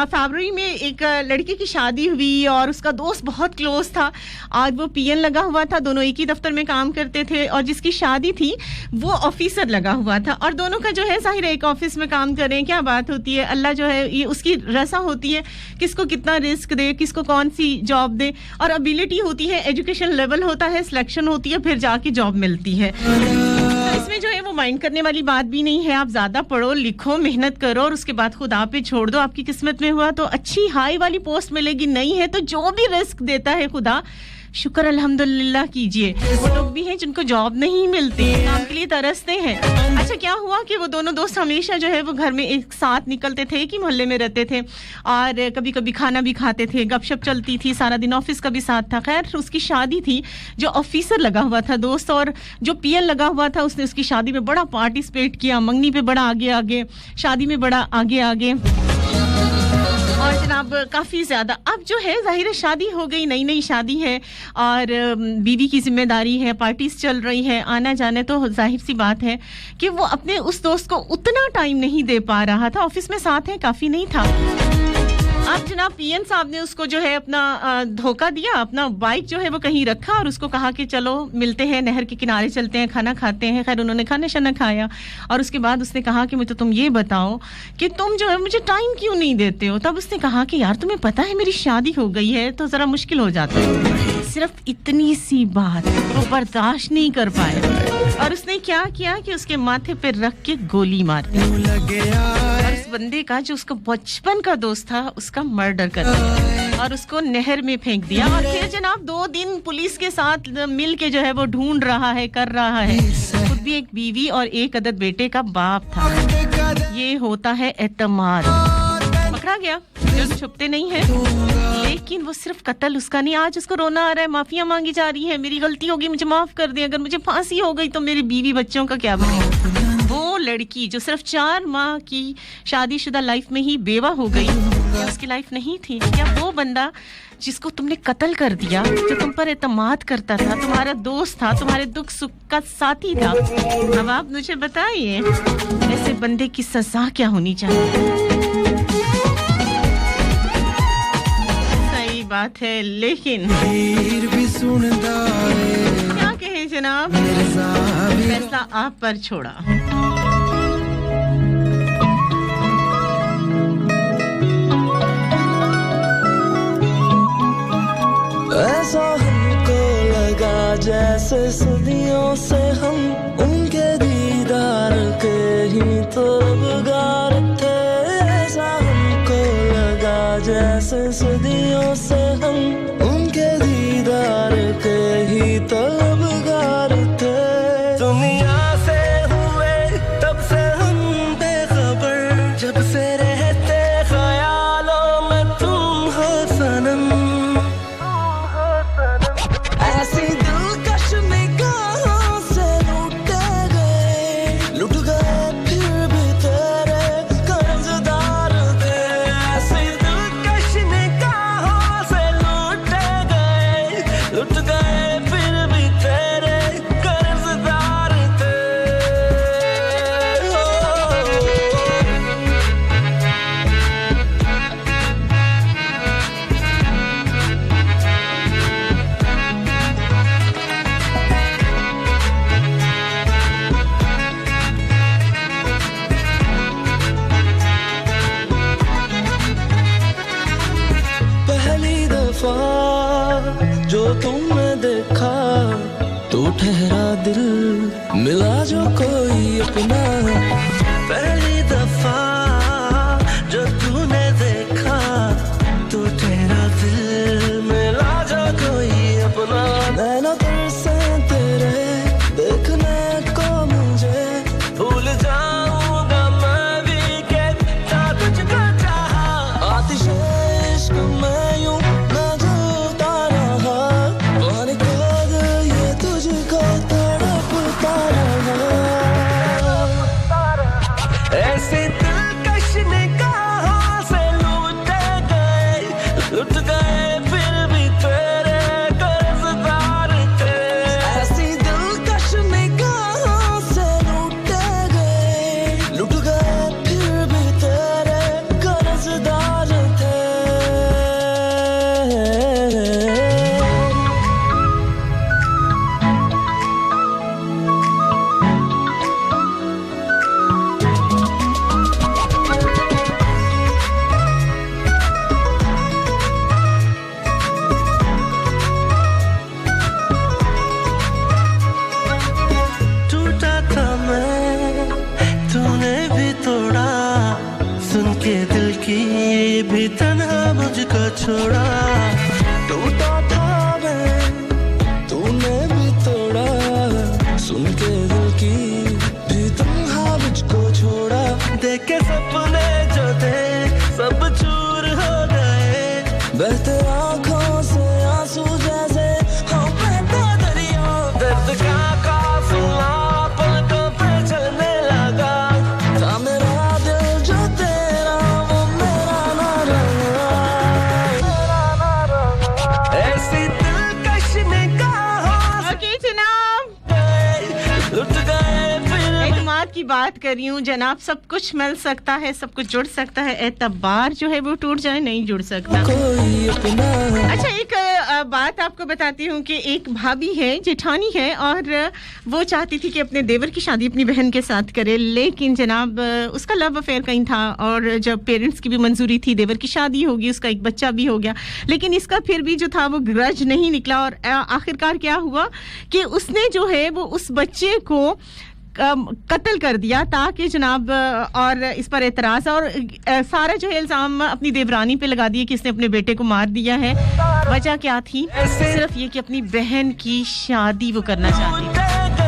फरवरी में एक लड़के की शादी हुई और उसका दोस्त बहुत क्लोज था, आज वो पीएन लगा हुआ था, दोनों एक ही दफ्तर में काम करते थे और जिसकी शादी थी वो ऑफिसर लगा हुआ था और दोनों का जो है जाहिर है एक ऑफिस में काम कर रहे हैं, क्या बात होती है, अल्लाह जो है ये उसकी रसा होती है किसको कितना रिस्क दे, किसको कौन सी जॉब दे, और एबिलिटी होती है, एजुकेशन लेवल होता है, सिलेक्शन होती है, फिर जाके जॉब मिलती है। तो इसमें जो है वो माइंड करने वाली बात भी नहीं है, आप ज्यादा पढ़ो लिखो मेहनत करो और उसके बाद खुदा पे छोड़ दो, आपकी किस्मत में हुआ तो अच्छी हाई वाली पोस्ट मिलेगी, नहीं है तो जो भी रिस्क देता है खुदा शुक्र अल्हम्दुलिल्लाह कीजिए। वो लोग भी हैं जिनको जॉब नहीं मिलती, काम के लिए तरसते हैं। अच्छा, क्या हुआ कि वो दोनों दोस्त हमेशा जो है वो घर में एक साथ निकलते थे, एक ही मोहल्ले में रहते थे और कभी कभी खाना भी खाते थे, गपशप चलती थी, सारा दिन ऑफिस का भी साथ था। खैर उसकी शादी थी, जो ऑफिसर लगा हुआ था दोस्त और जो पीएन लगा हुआ था उसने उसकी शादी में बड़ा पार्टिसिपेट किया, मंगनी पे बड़ा आगे आगे, शादी में बड़ा आगे आगे और जनाब काफ़ी ज़्यादा। अब जो है जाहिर है शादी हो गई, नई नई शादी है और बीवी की जिम्मेदारी है, पार्टीज चल रही है, आना जाने, तो जाहिर सी बात है कि वो अपने उस दोस्त को उतना टाइम नहीं दे पा रहा था, ऑफिस में साथ है काफ़ी नहीं था। अब जनाब पीएन साहब ने उसको जो है अपना धोखा दिया, अपना बाइक जो है वो कहीं रखा और उसको कहा कि चलो मिलते हैं, नहर के किनारे चलते हैं, खाना खाते हैं। खैर उन्होंने खाना शाना खाया और उसके बाद उसने कहा कि मुझे तुम ये बताओ कि तुम जो है मुझे टाइम क्यों नहीं देते हो। तब उसने कहा कि यार तुम्हें पता है मेरी शादी हो गई है तो ज़रा मुश्किल हो जाता है। सिर्फ इतनी सी बात वो बर्दाश्त नहीं कर पाए और उसने क्या किया कि उसके माथे पे रख के गोली मार दी और उस बंदे का जो उसका बचपन का दोस्त था उसका मर्डर कर दिया और उसको नहर में फेंक दिया। और फिर जनाब 2 दिन पुलिस के साथ मिल के जो है वो ढूंढ रहा है, कर रहा है। खुद भी एक बीवी और एक अदद बेटे का बाप था। ये होता है एतमाद। पकड़ा गया, छुपते नहीं है, लेकिन वो सिर्फ कत्ल उसका नहीं। आज उसको रोना आ रहा है, माफिया मांगी जा रही है, मेरी गलती होगी मुझे माफ कर दे, अगर मुझे फांसी हो गई तो मेरी बीवी बच्चों का क्या बनेगा। वो लड़की जो सिर्फ 4 माह की शादीशुदा लाइफ में ही बेवा हो गई, क्या उसकी लाइफ नहीं थी? क्या वो बंदा जिसको तुमने कत्ल कर दिया, जो तुम पर एतमाद करता था, तुम्हारा दोस्त था, तुम्हारे दुख सुख का साथी था, अब आप मुझे बताइए ऐसे बंदे की सजा क्या होनी चाहिए? सही बात है, लेकिन क्या कहें जनाब, फैसला आप पर छोड़ा। ऐसा हमको लगा जैसे सदियों से हम उनके दीदार के ही तलबगार थे। ऐसा हमको लगा जैसे सदियों से हम उनके दीदार के ही तलबगार थे। दुनिया से हुए तब से हम बेखबर, जब से रहते ख्यालों में तुम हो सनम। ऐसी दिलकश निगाहों से लुट गए फिर भी तेरे कर्जदार थे। ऐसी दिलकश तुमने देखा तो ठहरा दिल, मिला जो कोई अपना। पहली दफा जो तूने देखा तो ठहरा दिल, मिला जो कोई अपना। नैना तरसे तेरे देखने को मुझे, भूल जाऊंगा मैं भी कि था तुझको चाहा। आतिश इश्क में यूं न जलता रहा, पानी का दिल ये तुझको तड़पता रहा। ऐसे दिलकश निगाहों से लुट गए फिर भी तेरे कर्जदार थे। ऐसी दिलकश निगाहों से लुट गए फिर भी तेरे कर्जदार थे। टूटा था मैं, तूने भी तोड़ा, सुन के दिल की भी तन्हा मुझको छोड़ा। टूटा था मैं, तूने भी तोड़ा, सुन के दिल की भी तन्हा मुझको छोड़ा। देख के सपने जो थे सब चूर हो गए, बहते आँखों से आंसू जैसे हम बहता दरिया। दर्द का काफिला पलकों पे चलने लगा। था मेरा दिल जो तेरा, वो मेरा ना रहा। ऐसी दिलकश निगाहों ओके जनाब, से लुट गए फिर भी। एतमाद की बात कर रही हूँ जनाब। सब कुछ मिल सकता है, सब कुछ जुड़ सकता है, एतबार जो है वो टूट जाए नहीं जुड़ सकता। कोई अपना अच्छा, एक बात आपको बताती हूँ कि एक भाभी है, जेठानी है, और वो चाहती थी कि अपने देवर की शादी अपनी बहन के साथ करे, लेकिन जनाब उसका लव अफेयर कहीं था, और जब पेरेंट्स की भी मंजूरी थी, देवर की शादी होगी, उसका एक बच्चा भी हो गया, लेकिन इसका फिर भी जो था वो ग्रज नहीं निकला। और आखिरकार क्या हुआ कि उसने जो है वो उस बच्चे को कत्ल कर दिया, ताकि जनाब और इस पर एतराज़ और सारा जो है इल्ज़ाम अपनी देवरानी पे लगा दिए कि इसने अपने बेटे को मार दिया है। वजह क्या थी? सिर्फ ये कि अपनी बहन की शादी वो करना चाहती थी।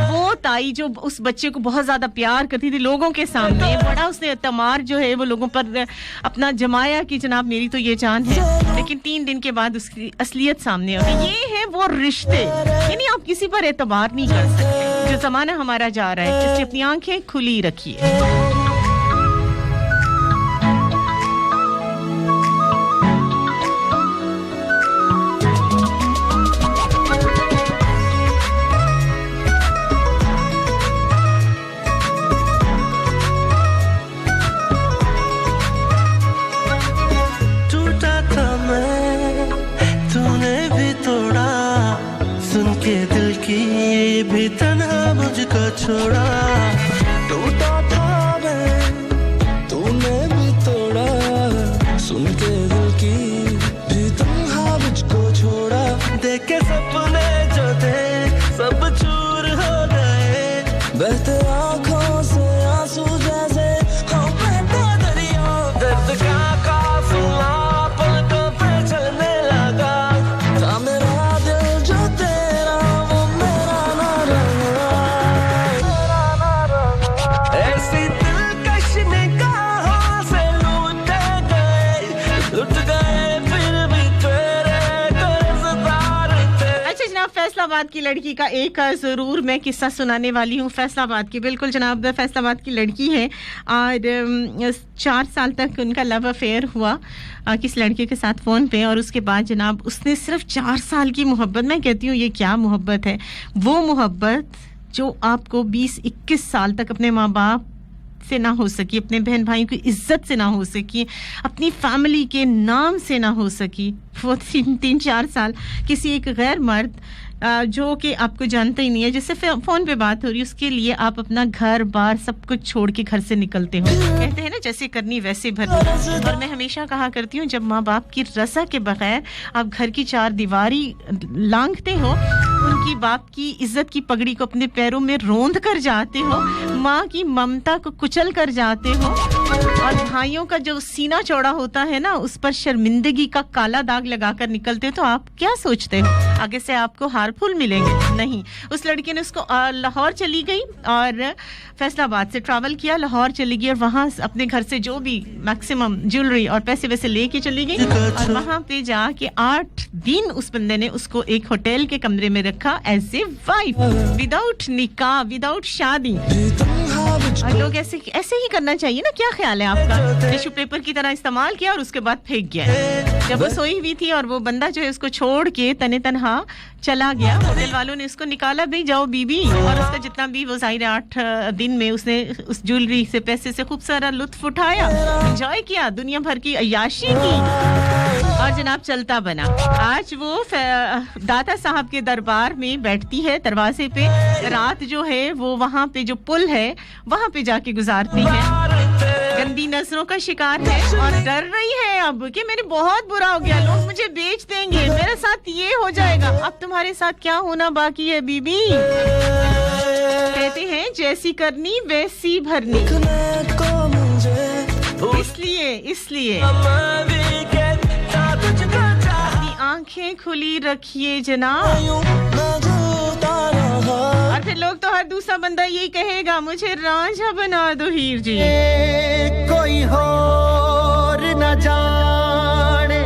वो ताई जो उस बच्चे को बहुत ज़्यादा प्यार करती थी, लोगों के सामने बड़ा उसने तमार जो है वो लोगों पर अपना जमाया कि जनाब मेरी तो ये जान है, लेकिन 3 दिन के बाद उसकी असलियत सामने आ गई। ये है वो रिश्ते, यानी आप किसी पर एतबार नहीं कर सकते। जो ज़माना हमारा जा रहा है, इसलिए अपनी आंखें खुली रखिए। टूटा था मैं, तूने भी तोड़ा, सुन के दिल की भी तन्हा मुझको छोड़ा। टूटा था मैं, तूने भी तोड़ा, सुन के दिल की भी तन्हा मुझको छोड़ा। देख के सपने जो थे सब चूर हो गए, बहते आँखों से आंसू जैसे हम बहता दरिया। दर्द का काफिला पलकों पे चलने लगा। था मेरा दिल जो तेरा, वो मेरा ना रहा। ऐसी दिलकश निगाहों से लुट गए फिर भी तेरे कर्जदार थे। अच्छा जनाब, फैसलाबाद की लड़की का एक ज़रूर मैं किस्सा सुनाने वाली हूँ। फैसलाबाद की, बिल्कुल जनाब, फैसलाबाद की लड़की है और 4 साल तक उनका लव अफेयर हुआ किस लड़के के साथ फ़ोन पे, और उसके बाद जनाब उसने सिर्फ 4 साल की मोहब्बत, मैं कहती हूँ ये क्या मोहब्बत है, वो मोहब्बत जो आपको 20-21 साल तक अपने माँ बाप से ना हो सकी, अपने बहन भाइयों की इज्जत से ना हो सकी, अपनी फैमिली के नाम से ना हो सकी, वो 3-4 साल किसी एक गैर मर्द जो कि आपको जानता ही नहीं है, जिससे फोन पे बात हो रही है, उसके लिए आप अपना घर बार सब कुछ छोड़ के घर से निकलते हो। कहते हैं ना जैसे करनी वैसे भरनी। और मैं हमेशा कहा करती हूँ जब माँ बाप की रज़ा के बगैर आप घर की 4 दीवारी लांघते हो, उनकी बाप की इज्जत की पगड़ी को अपने पैरों में रोंद कर जाते हो, माँ की ममता को कुचल कर जाते हो, और भाइयों का जो सीना चौड़ा होता है ना उस पर शर्मिंदगी का काला दाग लगाकर निकलते हो, तो आप क्या सोचते हो आगे से आपको हारफुल मिलेंगे? नहीं। उस लड़की ने उसको लाहौर चली गई और फैसलाबाद से ट्रैवल किया, लाहौर चली गई और वहां अपने घर से जो भी मैक्सिमम ज्वेलरी और पैसे वैसे लेके चली गई, और वहां पे जाके 8 दिन उस बंदे ने उसको एक होटल के कमरे में रखा एज ए वाइफ, विदाउट निकाह, विदाउट शादी। और लोग ऐसे ही करना चाहिए ना, क्या ख्याल है आपका? टिश्यू पेपर की तरह इस्तेमाल किया और उसके बाद फेंक गया। जब वो सोई हुई थी और वो बंदा जो है उसको छोड़ के तने तनहा चला गया, होटल वालों ने उसको निकाला, भाई जाओ बीबी, और उसका जितना भी वो जाहिर 8 दिन में उसने उस ज्वेलरी से पैसे से खूब सारा लुत्फ उठाया, एंजॉय किया, दुनिया भर की अय्याशी की और जनाब चलता बना। आज वो दाता साहब के दरबार में बैठती है, दरवाजे पे रात जो है वो वहां पे जो पुल है वहां पे जाके गुजारती है, गंदी नजरों का शिकार है और डर रही है अब कि मैंने बहुत बुरा हो गया, लोग मुझे बेच देंगे, मेरे साथ ये हो जाएगा। अब तुम्हारे साथ क्या होना बाकी है बीबी? कहते हैं जैसी करनी वैसी भरनी। इसलिए अपनी आंखें खुली रखिए जनाब। और फिर लोग तो हर दूसरा बंदा यही कहेगा मुझे रांझा बना दो हीर जी। कोई और न जाने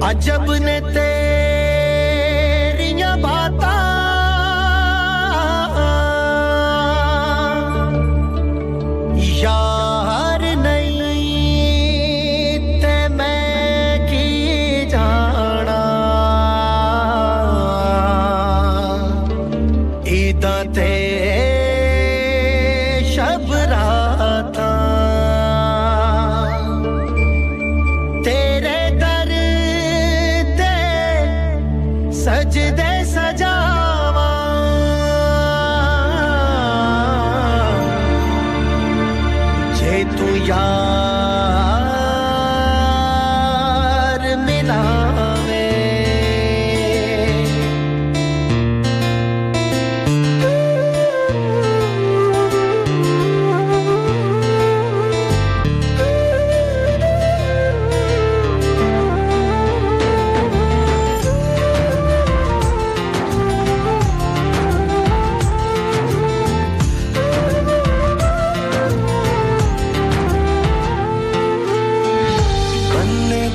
अजब ने तेरियां बातां, यार नहीं ते मैं की जाना, ईदा ते शब रातां तेरे दर ते सजदे सजावा, जे तू यार मिलावे।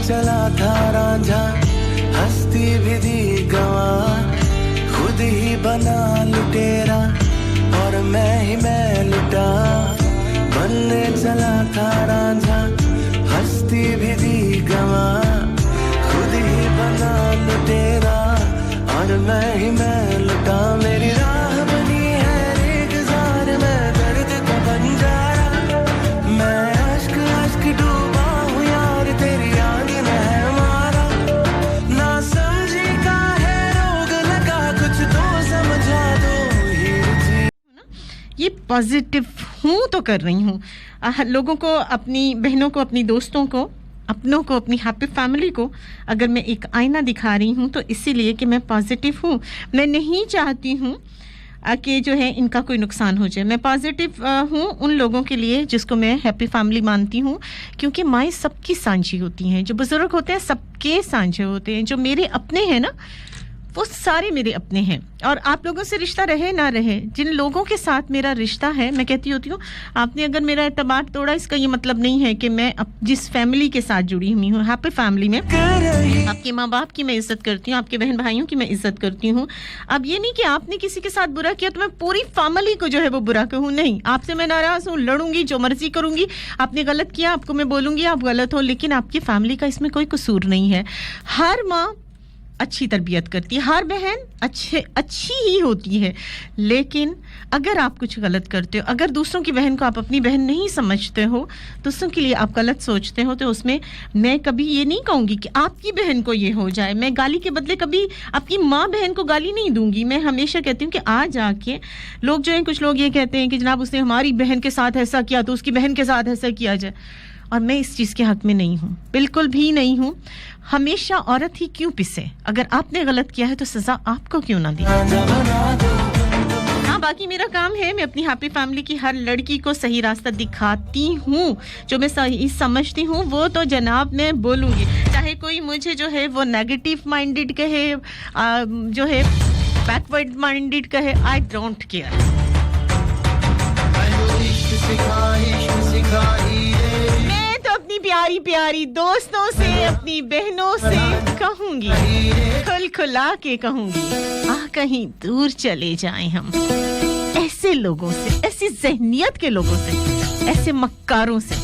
चला था रांझा हस्ती भी दी गवा, खुद ही बना लुटेरा और मैं लुटा। बनने चला था रांझा हस्ती भी दी गवा, खुद ही बना लुटेरा और मैं लुटा। मेरी राह बनी है रेगिस्तान में दर्द का बंजारा, मैं अश्क अश्क डूबा हूँ यार तेरी याद में मारा। ना समझी का है रोग लगा कुछ तो समझा दो हीर जी। ये पॉजिटिव हूँ तो कर रही हूँ, लोगों को, अपनी बहनों को, अपनी दोस्तों को, अपनों को, अपनी हैप्पी फैमिली को अगर मैं एक आईना दिखा रही हूँ तो इसीलिए कि मैं पॉजिटिव हूँ। मैं नहीं चाहती हूँ कि जो है इनका कोई नुकसान हो जाए। मैं पॉजिटिव हूँ उन लोगों के लिए जिसको मैं हैप्पी फैमिली मानती हूँ, क्योंकि माएँ सबकी सांझी होती हैं, जो बुजुर्ग होते हैं सबके सांझे होते हैं, जो मेरे अपने हैं ना वो सारे मेरे अपने हैं। और आप लोगों से रिश्ता रहे ना रहे, जिन लोगों के साथ मेरा रिश्ता है, मैं कहती होती हूँ आपने अगर मेरा एतबार तोड़ा, इसका ये मतलब नहीं है कि मैं जिस फैमिली के साथ जुड़ी हुई हूँ, हैप्पी फैमिली में, आपके माँ बाप की मैं इज्जत करती हूँ, आपके बहन भाइयों की मैं इज्जत करती हूँ। अब ये नहीं कि आपने किसी के साथ बुरा किया तो मैं पूरी फैमिली को जो है वो बुरा कहूँ, नहीं। आपसे मैं नाराज हूँ, लड़ूंगी, जो मर्जी करूंगी, आपने गलत किया आपको मैं बोलूंगी आप गलत हो, लेकिन आपकी फैमिली का इसमें कोई कसूर नहीं है। हर माँ अच्छी तरबियत करती है, हर बहन अच्छी ही होती है, लेकिन अगर आप कुछ गलत करते हो, अगर दूसरों की बहन को आप अपनी बहन नहीं समझते हो, दूसरों के लिए आप गलत सोचते हो, तो उसमें मैं कभी ये नहीं कहूँगी कि आपकी बहन को ये हो जाए। मैं गाली के बदले कभी आपकी माँ बहन को गाली नहीं दूंगी। मैं हमेशा कहती हूँ कि आज आके लोग जो हैं, कुछ लोग ये कहते हैं कि जनाब उसने हमारी बहन के साथ ऐसा किया तो उसकी बहन के साथ ऐसा किया जाए, और मैं इस चीज़ के हक में नहीं हूँ, बिल्कुल भी नहीं हूँ। हमेशा औरत ही क्यों पिसे? अगर आपने गलत किया है तो सज़ा आपको क्यों ना दी? हाँ, बाकी मेरा काम है, मैं अपनी हैप्पी फैमिली की हर लड़की को सही रास्ता दिखाती हूँ, जो मैं सही समझती हूँ वो तो जनाब मैं बोलूँगी, चाहे कोई मुझे जो है वो नेगेटिव माइंडेड कहे, जो है बैकवर्ड माइंडेड कहे, आई डोंट केयर। मैं तो अपनी प्यारी प्यारी दोस्तों से, अपनी बहनों से कहूँगी, खुला के कहूँगी, कहीं दूर चले जाएं हम ऐसे लोगों से, ऐसी ज़हनियत के लोगों से, ऐसे मक्कारों से।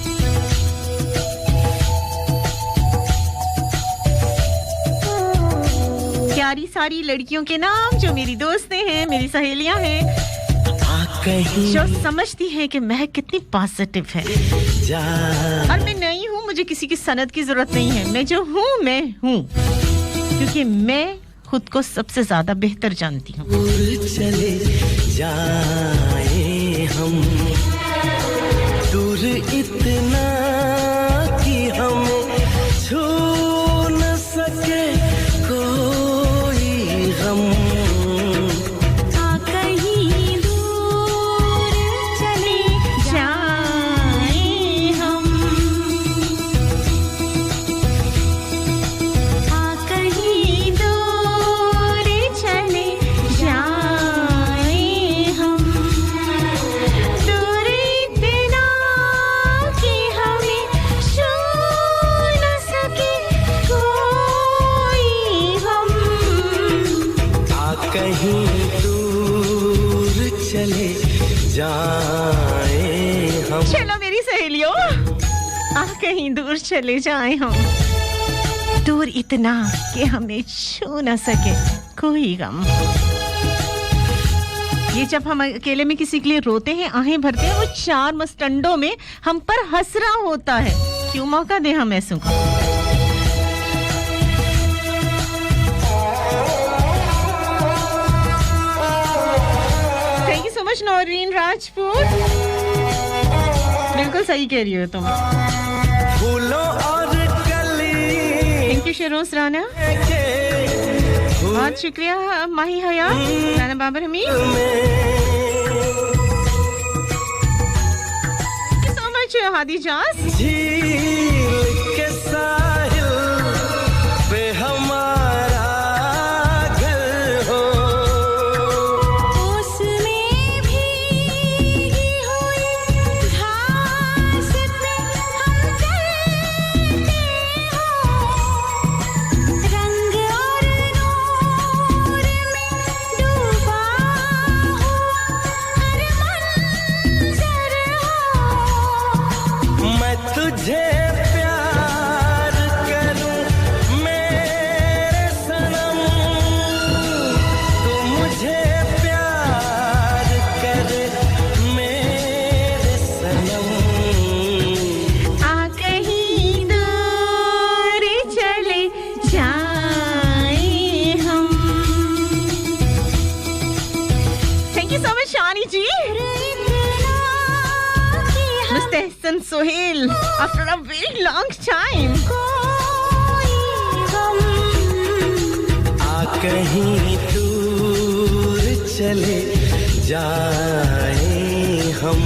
प्यारी सारी लड़कियों के नाम जो मेरी दोस्तें हैं, मेरी सहेलियां हैं, जो समझती हैं कि मैं कितनी पॉजिटिव है, और मैं नहीं हूँ, मुझे किसी की सनद की जरूरत नहीं है, मैं जो हूँ मैं हूँ, क्योंकि मैं खुद को सबसे ज्यादा बेहतर जानती हूँ। चले जाए हम दूर इतना कि हमें छू न सके कोई गम, कहीं दूर चले जाए हम, कहीं दूर चले जाए हम, दूर इतना कि हमें छू न सके कोई हम, कहीं दूर चले जाए हम। चलो मेरी सहेलियों, कहीं दूर चले जाएं हम, दूर इतना कि हमें छू न सके कोई गम। ये जब हम अकेले में किसी के लिए रोते हैं, आहें भरते हैं, वो चार मस्टंडों में हम पर हंस रहा होता है, क्यों मौका दे हम ऐसों को? Thank you so much Naureen Rajput, बिल्कुल सही कह रही हो तुम। फूलों और कली थैंक यू शरोज राना, बहुत शुक्रिया Mahi Haya, Rana Babar Hamid, thank you so much Hadi Jas. झील के साहिल पे हमारा घर हो, उसमें भीगी हुई घास पे हम चलते हो, रंग और नूर में डूबा हुआ हर मंजर हो, मैं तुझे प्यार करूं मेरे सनम, तू मुझे प्यार कर मेरे सनम, कहीं दूर चले जाए हम। Thank you so much Shani ji. Mustahsan Sohail, after a very long time. कहीं दूर चले जाए हम।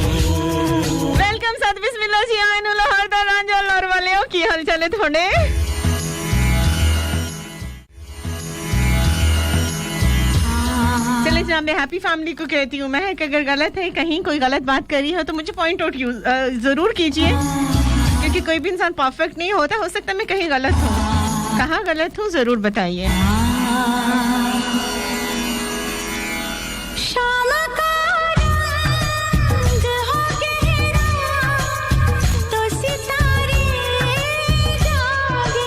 वेलकम साथ बिस्मिल्लाह जी आइनुल हरदा रांझल और वालेओ की हाल चले थोड़े। चले जनाब, मैं हैप्पी फैमिली को कहती हूँ, मैं अगर गलत है, कहीं कोई गलत बात करी है तो मुझे पॉइंट आउट जरूर कीजिए, क्योंकि कोई भी इंसान परफेक्ट नहीं होता, हो सकता है मैं कहीं गलत हूँ, कहाँ गलत हूँ जरूर बताइए। शाम का रंग हो गहरा तो सितारे जागे,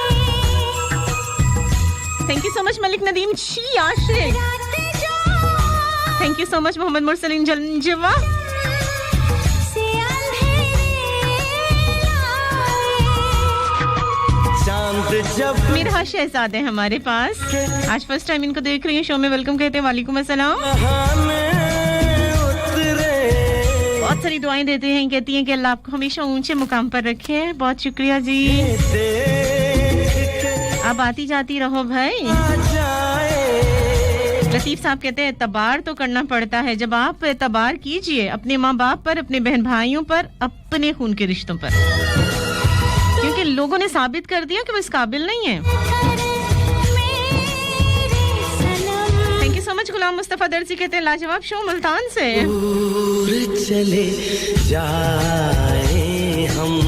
thank you so much Malik Nadeem ji Ashiq, thank you so much Mohammad Mursaleen Jalanjwa, मेरा शहजादे हमारे पास आज फर्स्ट टाइम इनको देख रही हैं शो में, वेलकम कहते हैं, वालेकुम अस्सलाम। बहुत सारी दुआएं देते हैं, कहती हैं कि अल्लाह आपको हमेशा ऊंचे मुकाम पर रखे। बहुत शुक्रिया जी, आप आती जाती रहो भाई। लतीफ साहब कहते हैं एतबार तो करना पड़ता है, जब आप एतबार कीजिए अपने माँ बाप पर, अपने बहन भाइयों पर, अपने खून के रिश्तों पर, क्योंकि लोगों ने साबित कर दिया कि वो इस काबिल नहीं है। Thank you so much Ghulam Mustafa दर्जी कहते हैं लाजवाब शो मुल्तान से। दूर चले जाए हम,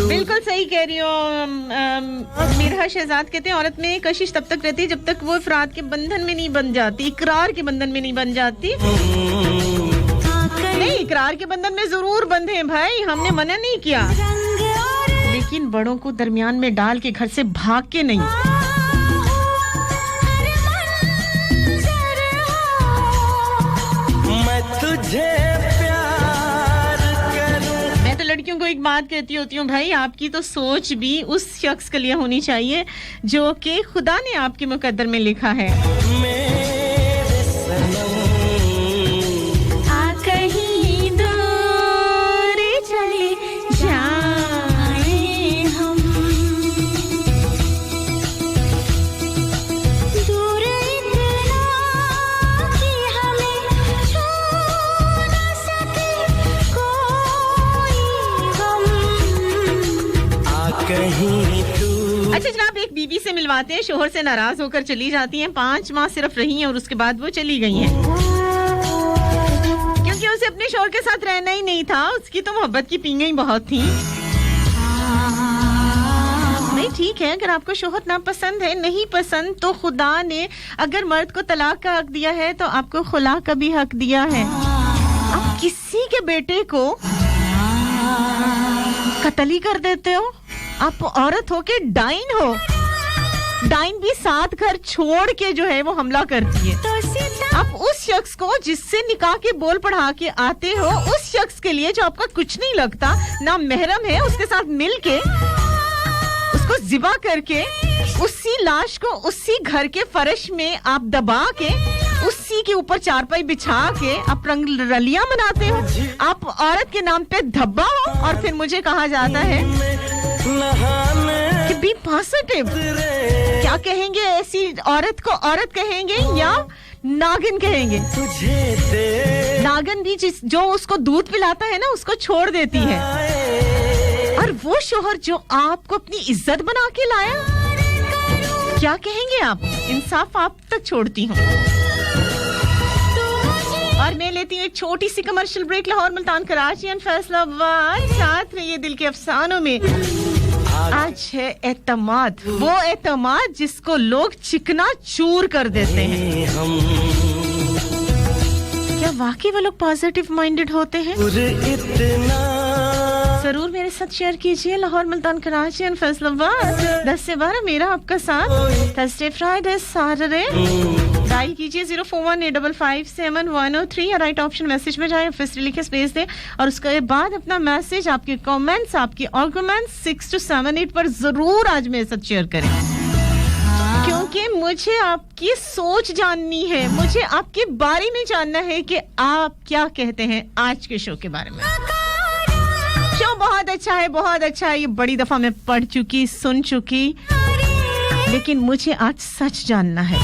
बिल्कुल सही कह रही हो। मेरा शहजाद कहते हैं औरत में कशिश तब तक रहती है जब तक वो इफराद के बंधन में नहीं बन जाती, इकरार के बंधन में नहीं बन जाती। नहीं, इकरार के बंधन में जरूर बंधे हैं भाई, हमने मना नहीं किया, लेकिन बड़ों को दरमियान में डाल के घर से भाग के नहीं। मैं तुझे प्यार करूं। मैं तो लड़कियों को एक बात कहती होती हूँ भाई, आपकी तो सोच भी उस शख्स के लिए होनी चाहिए जो कि खुदा ने आपके मुकद्दर में लिखा है। मेरे सनम अच्छा जनाब, एक बीवी से मिलवाते हैं, शोहर से नाराज होकर चली जाती हैं, 5 माह सिर्फ रही हैं और उसके बाद वो चली गई हैं क्योंकि उसे अपने शोहर के साथ रहना ही नहीं था। उसकी तो मोहब्बत की पींगें बहुत थी। नहीं ठीक है, अगर आपको शोहर ना पसंद है, नहीं पसंद, तो खुदा ने अगर मर्द को तलाक का हक दिया है तो आपको खुला का भी हक दिया है। आप किसी के बेटे को कत्ल ही कर देते हो, आप औरत हो के डाइन हो। डाइन भी 7 घर छोड़ के जो है वो हमला करती है। आप उस शख्स को जिससे निकाह के बोल पढ़ा के आते हो, उस शख्स के लिए जो आपका कुछ नहीं लगता, ना महरम है, उसके साथ मिल के उसको जिबा करके उसी लाश को उसी घर के फर्श में आप दबा के उसी के ऊपर चारपाई बिछा के आप रंगरलियां मनाते हो। आप औरत के नाम पे धब्बा हो और फिर मुझे कहा जाता है कि बी पॉजिटिव। क्या कहेंगे ऐसी औरत को? औरत कहेंगे या नागिन कहेंगे? नागिन भी जो उसको दूध पिलाता है ना, उसको छोड़ देती है। और वो शोहर जो आपको अपनी इज्जत बना के लाया, क्या कहेंगे आप? इंसाफ आप तक छोड़ती हूँ। और मैं लेती हूँ एक छोटी सी commercial break. Lahore, Multan, Karachi and Faisalabad, साथ रहिए दिल के अफसानों में। आज है एतमाद, वो एतमाद जिसको लोग चिकना चूर कर देते हैं। क्या वाकई वो लोग पॉजिटिव माइंडेड होते हैं? जरूर मेरे साथ शेयर कीजिए। लाहौर, मुल्तान, कराची एंड फैसलाबाद 10 से 12 मेरा आपका साथ। थर्सडे, फ्राइडे, सैटरडे डायल कीजिए 0418557103 या राइट ऑप्शन मैसेज में जाए, ऑफिशियल लिखे स्पेस दें और उसके बाद अपना मैसेज, आपके कमेंट्स, आपके आर्गुमेंट्स 6 to 7-8 पर जरूर आज मेरे साथ शेयर करें, क्योंकि मुझे आपकी सोच जाननी है, मुझे आपके बारे में जानना है कि आप क्या कहते हैं आज के शो के बारे में। शो बहुत अच्छा है, बहुत अच्छा है। ये बड़ी दफा मैं पढ़ चुकी, सुन चुकी, लेकिन मुझे आज सच जानना है,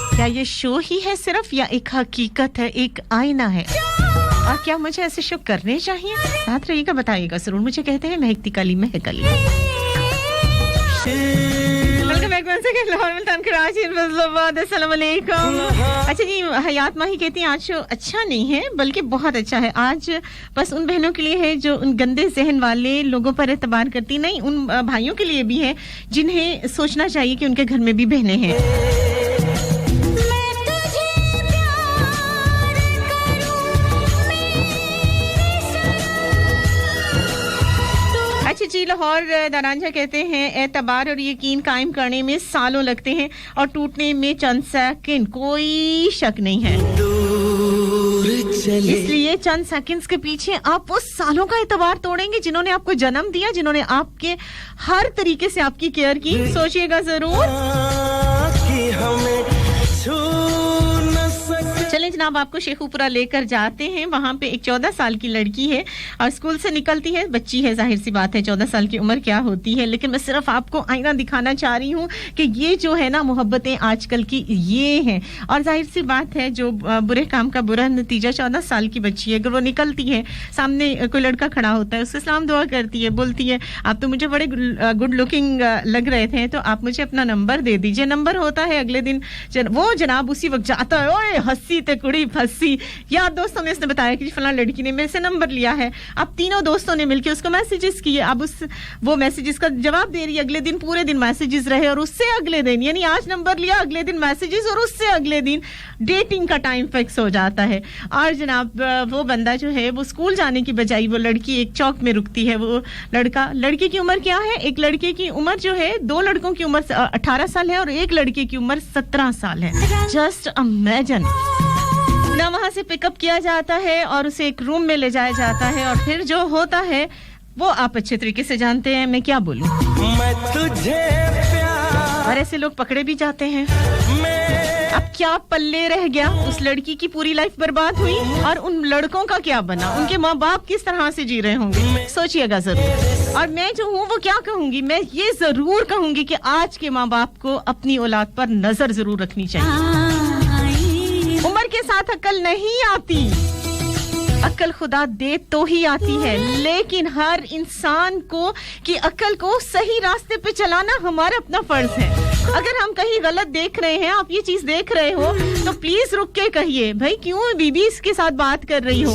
क्या ये शो ही है सिर्फ या एक हकीकत है, एक आईना है? और क्या मुझे ऐसे शो करने चाहिए? साथ रहिएगा, बताइएगा जरूर। मुझे कहते हैं महकती कली महकली। Welcome back once again Lahore, Multan, Karachi, Faisalabad. अस्सलाम वालेकुम। अच्छा जी, हयात माही कहती हैं आज शो अच्छा नहीं है बल्कि बहुत अच्छा है। आज बस उन बहनों के लिए है जो उन गंदे जहन वाले लोगों पर एतबार करती, नहीं, उन भाइयों के लिए भी है जिन्हें सोचना चाहिए कि उनके घर में भी बहनें हैं। अच्छा जी, लाहौर दारांझा कहते हैं एतबार और यकीन कायम करने में सालों लगते हैं और टूटने में चंद सेकंड, कोई शक नहीं है। इसलिए चंद सेकंड्स के पीछे आप उस सालों का एतबार तोड़ेंगे जिन्होंने आपको जन्म दिया, जिन्होंने आपके हर तरीके से आपकी केयर की। सोचिएगा जरूर। चलें जनाब, आपको शेखुपुरा लेकर जाते हैं। वहाँ पे एक 14 साल की लड़की है और स्कूल से निकलती है, बच्ची है, जाहिर सी बात है 14 साल की उम्र क्या होती है, लेकिन मैं सिर्फ आपको आईना दिखाना चाह रही हूँ कि ये जो है ना मोहब्बतें आजकल की ये हैं। और जाहिर सी बात है जो बुरे काम का बुरा नतीजा, 14 साल की बच्ची है, अगर वो निकलती है, सामने कोई लड़का खड़ा होता है, उससे सलाम दुआ करती है, बोलती है आप तो मुझे बड़े गुड लुकिंग लग रहे थे, तो आप मुझे अपना नंबर दे दीजिए। नंबर होता है अगले दिन वो जनाब उसी वक्त जाता है, ओए हंसी ते कुड़ी फंसी। यार दोस्तों ने इसने बताया कि फलां लड़की ने मेरे से नंबर लिया है। अब तीनों दोस्तों ने मिलकर उसको मैसेजेस किए। अब वो मैसेजेस का जवाब दे रही है, अगले दिन पूरे दिन मैसेजेस रहे और उससे अगले दिन, यानी आज नंबर लिया, अगले दिन मैसेजेस और उससे अगले दिन डेटिंग का टाइम फिक्स हो जाता है। और जनाब वो बंदा जो है वो स्कूल जाने की बजाय वो लड़की एक चौक में रुकती है। वो लड़की की उम्र क्या है? एक लड़के की उम्र जो है, दो लड़कों की उम्र 18 साल है और एक लड़के की उम्र 17 साल है। Just imagine. ना वहां से पिकअप किया जाता है और उसे एक रूम में ले जाया जाता है और फिर जो होता है वो आप अच्छे तरीके से जानते हैं, मैं क्या बोलूं। मैं तुझे प्यार, और ऐसे लोग पकड़े भी जाते हैं। अब क्या पल्ले रह गया? उस लड़की की पूरी लाइफ बर्बाद हुई और उन लड़कों का क्या बना? उनके माँ बाप किस तरह से जी रहे होंगे? सोचिएगा जरूर। और मैं जो हूँ वो क्या कहूंगी, मैं ये जरूर कहूंगी कि आज के माँ बाप को अपनी औलाद पर नजर जरूर रखनी चाहिए। उम्र के साथ अक्ल नहीं आती, अक्ल खुदा दे तो ही आती है, लेकिन हर इंसान को की अक्ल को सही रास्ते पे चलाना हमारा अपना फर्ज है। अगर हम कहीं गलत देख रहे हैं, आप ये चीज देख रहे हो, तो प्लीज रुक के कहिए भाई क्यों बीबी इसके साथ बात कर रही हो।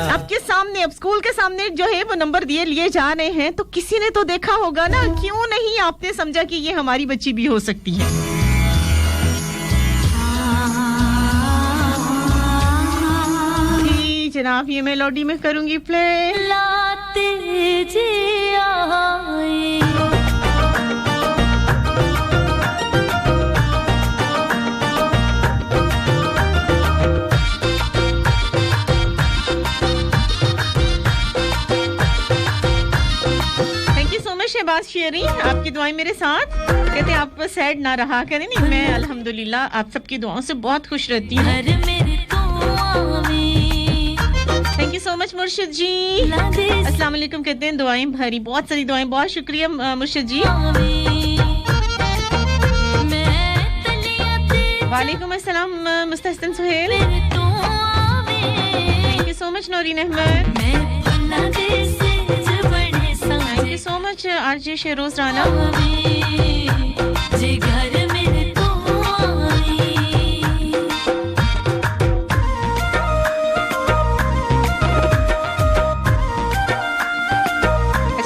आपके सामने, अब स्कूल के सामने जो है वो नंबर लिए जा रहे हैं, तो किसी ने तो देखा होगा ना, क्यों नहीं आपने समझा कि ये हमारी बच्ची भी हो सकती है। जनाब ये मेलोडी में करूंगी प्ले। लाते जी आए thank you so much Shahbaz Sheri, आपकी दुआएं मेरे साथ। कहते आप सैड ना रहा करें। नहीं, मैं अल्हम्दुलिल्लाह आप सबकी दुआओं से बहुत खुश रहती हूँ। थैंक यू सो मच मुर्शिद जी। अस्सलाम वालेकुम कहते हैं, दुआएं भरी, बहुत सारी दुआएं, बहुत शुक्रिया मुर्शिद जी। वालेकुम अस्सलाम Mustahsan Suhail. Thank you so much Naureen Ahmed. Thank you so much RJ Sheroz Rana.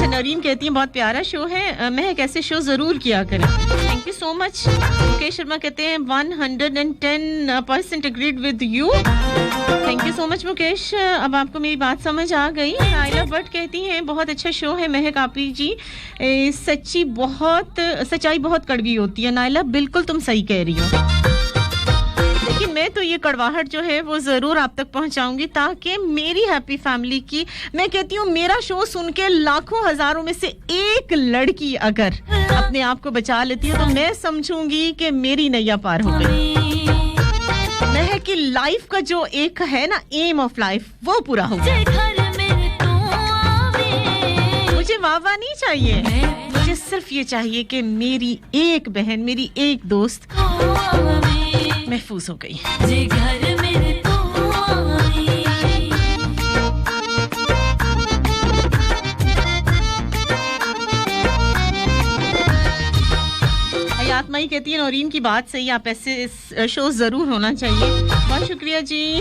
Nareem कहती है बहुत प्यारा शो है, महक ऐसे शो जरूर किया करें। Thank you so much. Mukesh Sharma कहते हैं 110% agreed with you. Thank you so much Mukesh, अब आपको मेरी बात समझ आ गई। नाइला भट्ट कहती हैं बहुत अच्छा शो है महक आपरी जी, सच्चाई बहुत कड़वी होती है। नाइला बिल्कुल तुम सही कह रही हो, लेकिन मैं तो ये कड़वाहट जो है वो जरूर आप तक पहुंचाऊंगी ताकि मेरी हैप्पी फैमिली की, मैं कहती हूँ मेरा शो सुन के लाखों हजारों में से एक लड़की अगर अपने आप को बचा लेती है तो मैं समझूंगी कि मेरी नैया पार हो गई। महक की लाइफ का जो एक है ना एम ऑफ लाइफ वो पूरा हो गया। मुझे वाह नहीं चाहिए, मुझे सिर्फ ये चाहिए कि मेरी एक बहन, मेरी एक दोस्त महफूज हो गई। हयातमाई कहती है नौरीन की बात सही, आप ऐसे शो जरूर होना चाहिए। बहुत शुक्रिया जी।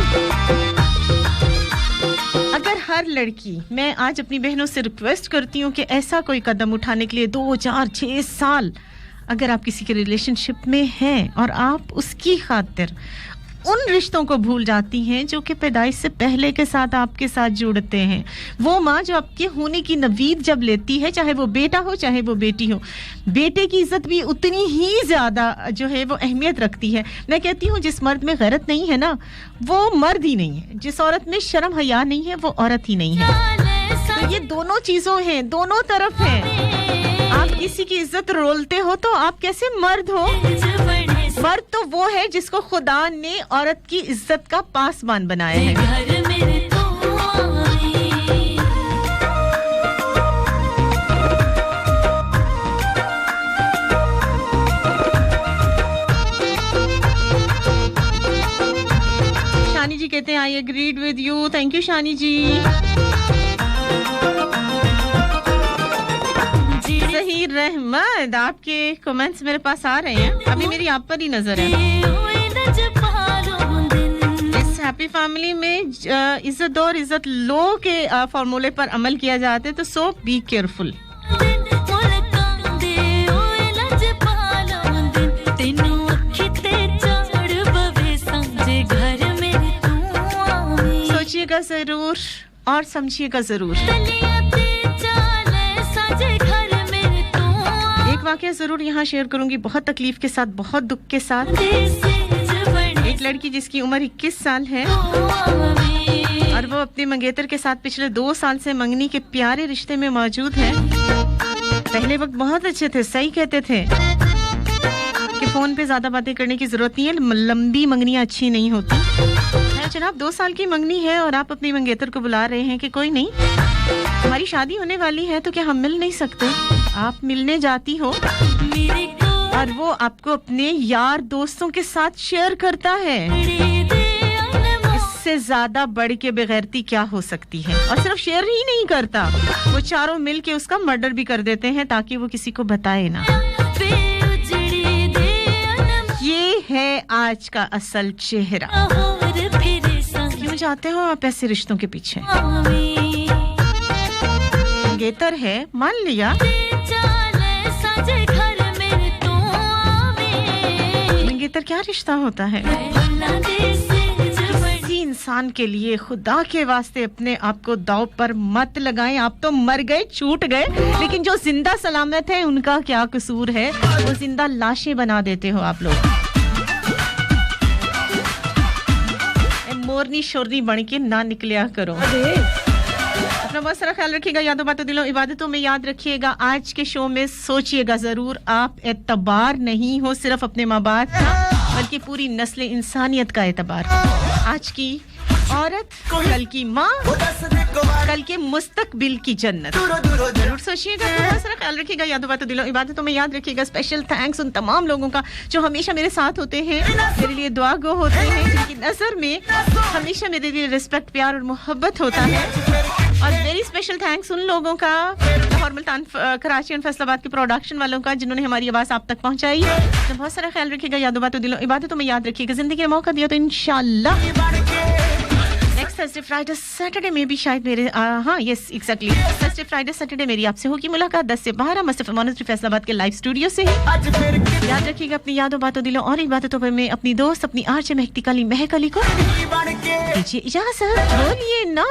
अगर हर लड़की, मैं आज अपनी बहनों से रिक्वेस्ट करती हूँ कि ऐसा कोई कदम उठाने के लिए 2, 4, 6 साल अगर आप किसी के रिलेशनशिप में हैं और आप उसकी खातिर उन रिश्तों को भूल जाती हैं जो कि पैदाइश से पहले के साथ आपके साथ जुड़ते हैं। वो माँ जो आपके होने की नवीद जब लेती है, चाहे वो बेटा हो चाहे वो बेटी हो, बेटे की इज्जत भी उतनी ही ज़्यादा जो है वो अहमियत रखती है। मैं कहती हूँ जिस मर्द में गैरत नहीं है ना, वो मर्द ही नहीं है। जिस औरत में शर्म हया नहीं है, वो औरत ही नहीं है। तो ये दोनों चीज़ों हैं, दोनों तरफ हैं। आप किसी की इज्जत रोलते हो तो आप कैसे मर्द हो? मर्द तो वो है जिसको खुदा ने औरत की इज्जत का पासबान बनाया है। शानी जी कहते हैं I agreed with you. Thank you Shani ji. Zaheer Rehmat, आपके कमेंट्स मेरे पास आ रहे हैं, अभी मेरी आप पर ही नजर है। इस हैप्पी फैमिली में इज्जत और इज्जत लो के फॉर्मूले पर अमल किया जाता है, तो सो बी केयरफुल। सोचिएगा जरूर और समझिएगा जरूर। वाकया जरूर यहाँ शेयर करूंगी, बहुत तकलीफ के साथ, बहुत दुख के साथ। एक लड़की जिसकी उम्र 21 साल है और वो अपने मंगेतर के साथ पिछले 2 साल से मंगनी के प्यारे रिश्ते में मौजूद है। पहले वक्त बहुत अच्छे थे, सही कहते थे कि फोन पे ज्यादा बातें करने की जरूरत नहीं है, लंबी मंगनियां अच्छी नहीं होती। जनाब 2 साल की मंगनी है और आप अपनी मंगेतर को बुला रहे हैं कि कोई नहीं, हमारी शादी होने वाली है, तो क्या हम मिल नहीं सकते? आप मिलने जाती हो और वो आपको अपने यार दोस्तों के साथ शेयर करता है। इससे ज्यादा बढ़ के बेगैरती क्या हो सकती है? और सिर्फ शेयर ही नहीं करता, वो चारों मिल के उसका मर्डर भी कर देते हैं ताकि वो किसी को बताए ना। ये है आज का असल चेहरा। क्यों जाते हो आप ऐसे रिश्तों के पीछे? मंगेतर है, मान लिया, मंगेतर क्या रिश्ता होता है? किसी इंसान के लिए खुदा के वास्ते अपने आप को दांव पर मत लगाएं। आप तो मर गए, छूट गए, लेकिन जो जिंदा सलामत है उनका क्या कसूर है? वो जिंदा लाशें बना देते हो आप लोग। मोरनी शोरनी बन के ना निकलिया करो। अपना बहुत सारा ख्याल रखिएगा, यादों बातों दिलों इबादतों में याद रखिएगा। आज के शो में सोचिएगा जरूर, आप एतबार नहीं हो सिर्फ अपने माँ बाप का, बल्कि पूरी नस्ल इंसानियत का एतबार। आज की औरत, कल की माँ, कल के मुस्तकबिल की जन्नत। जरूर सोचिएगा, बहुत सारा ख्याल रखिएगा, यादों बातों दिलों इबादतों में याद रखिएगा। स्पेशल थैंक्स उन तमाम लोगों का जो हमेशा मेरे साथ होते हैं, मेरे लिए दुआ गो होते हैं, जिनकी नजर में हमेशा मेरे लिए रिस्पेक्ट, प्यार और मोहब्बत होता है। और वेरी स्पेशल थैंक्स उन लोगों का, लाहौर, मुल्तान, कराची और फैसलाबाद के प्रोडक्शन वालों का, जिन्होंने हमारी आवाज आप तक पहुंचाई है। तो बहुत सारा ख्याल रखिएगा, यादों बातों दिलों इबादतों में याद रखिएगा। जिंदगी में मौका दिया तो इंशाल्लाह नेक्स्ट थर्सडे, फ्राइडे, सैटरडे में भी शायद मेरे हाँ yes exactly Thursday, Friday, Saturday मेरी आपसे होगी मुलाकात 10 से 12 मस्जिद मॉनेटरी फैसलाबाद के लाइव स्टूडियो से ही। याद रखिएगा अपनी यादों बातों दिलों और इबादतों पर मैं अपनी दोस्त, अपनी आरजे महक अली को दीजिए इजाजत। बोलिए ना।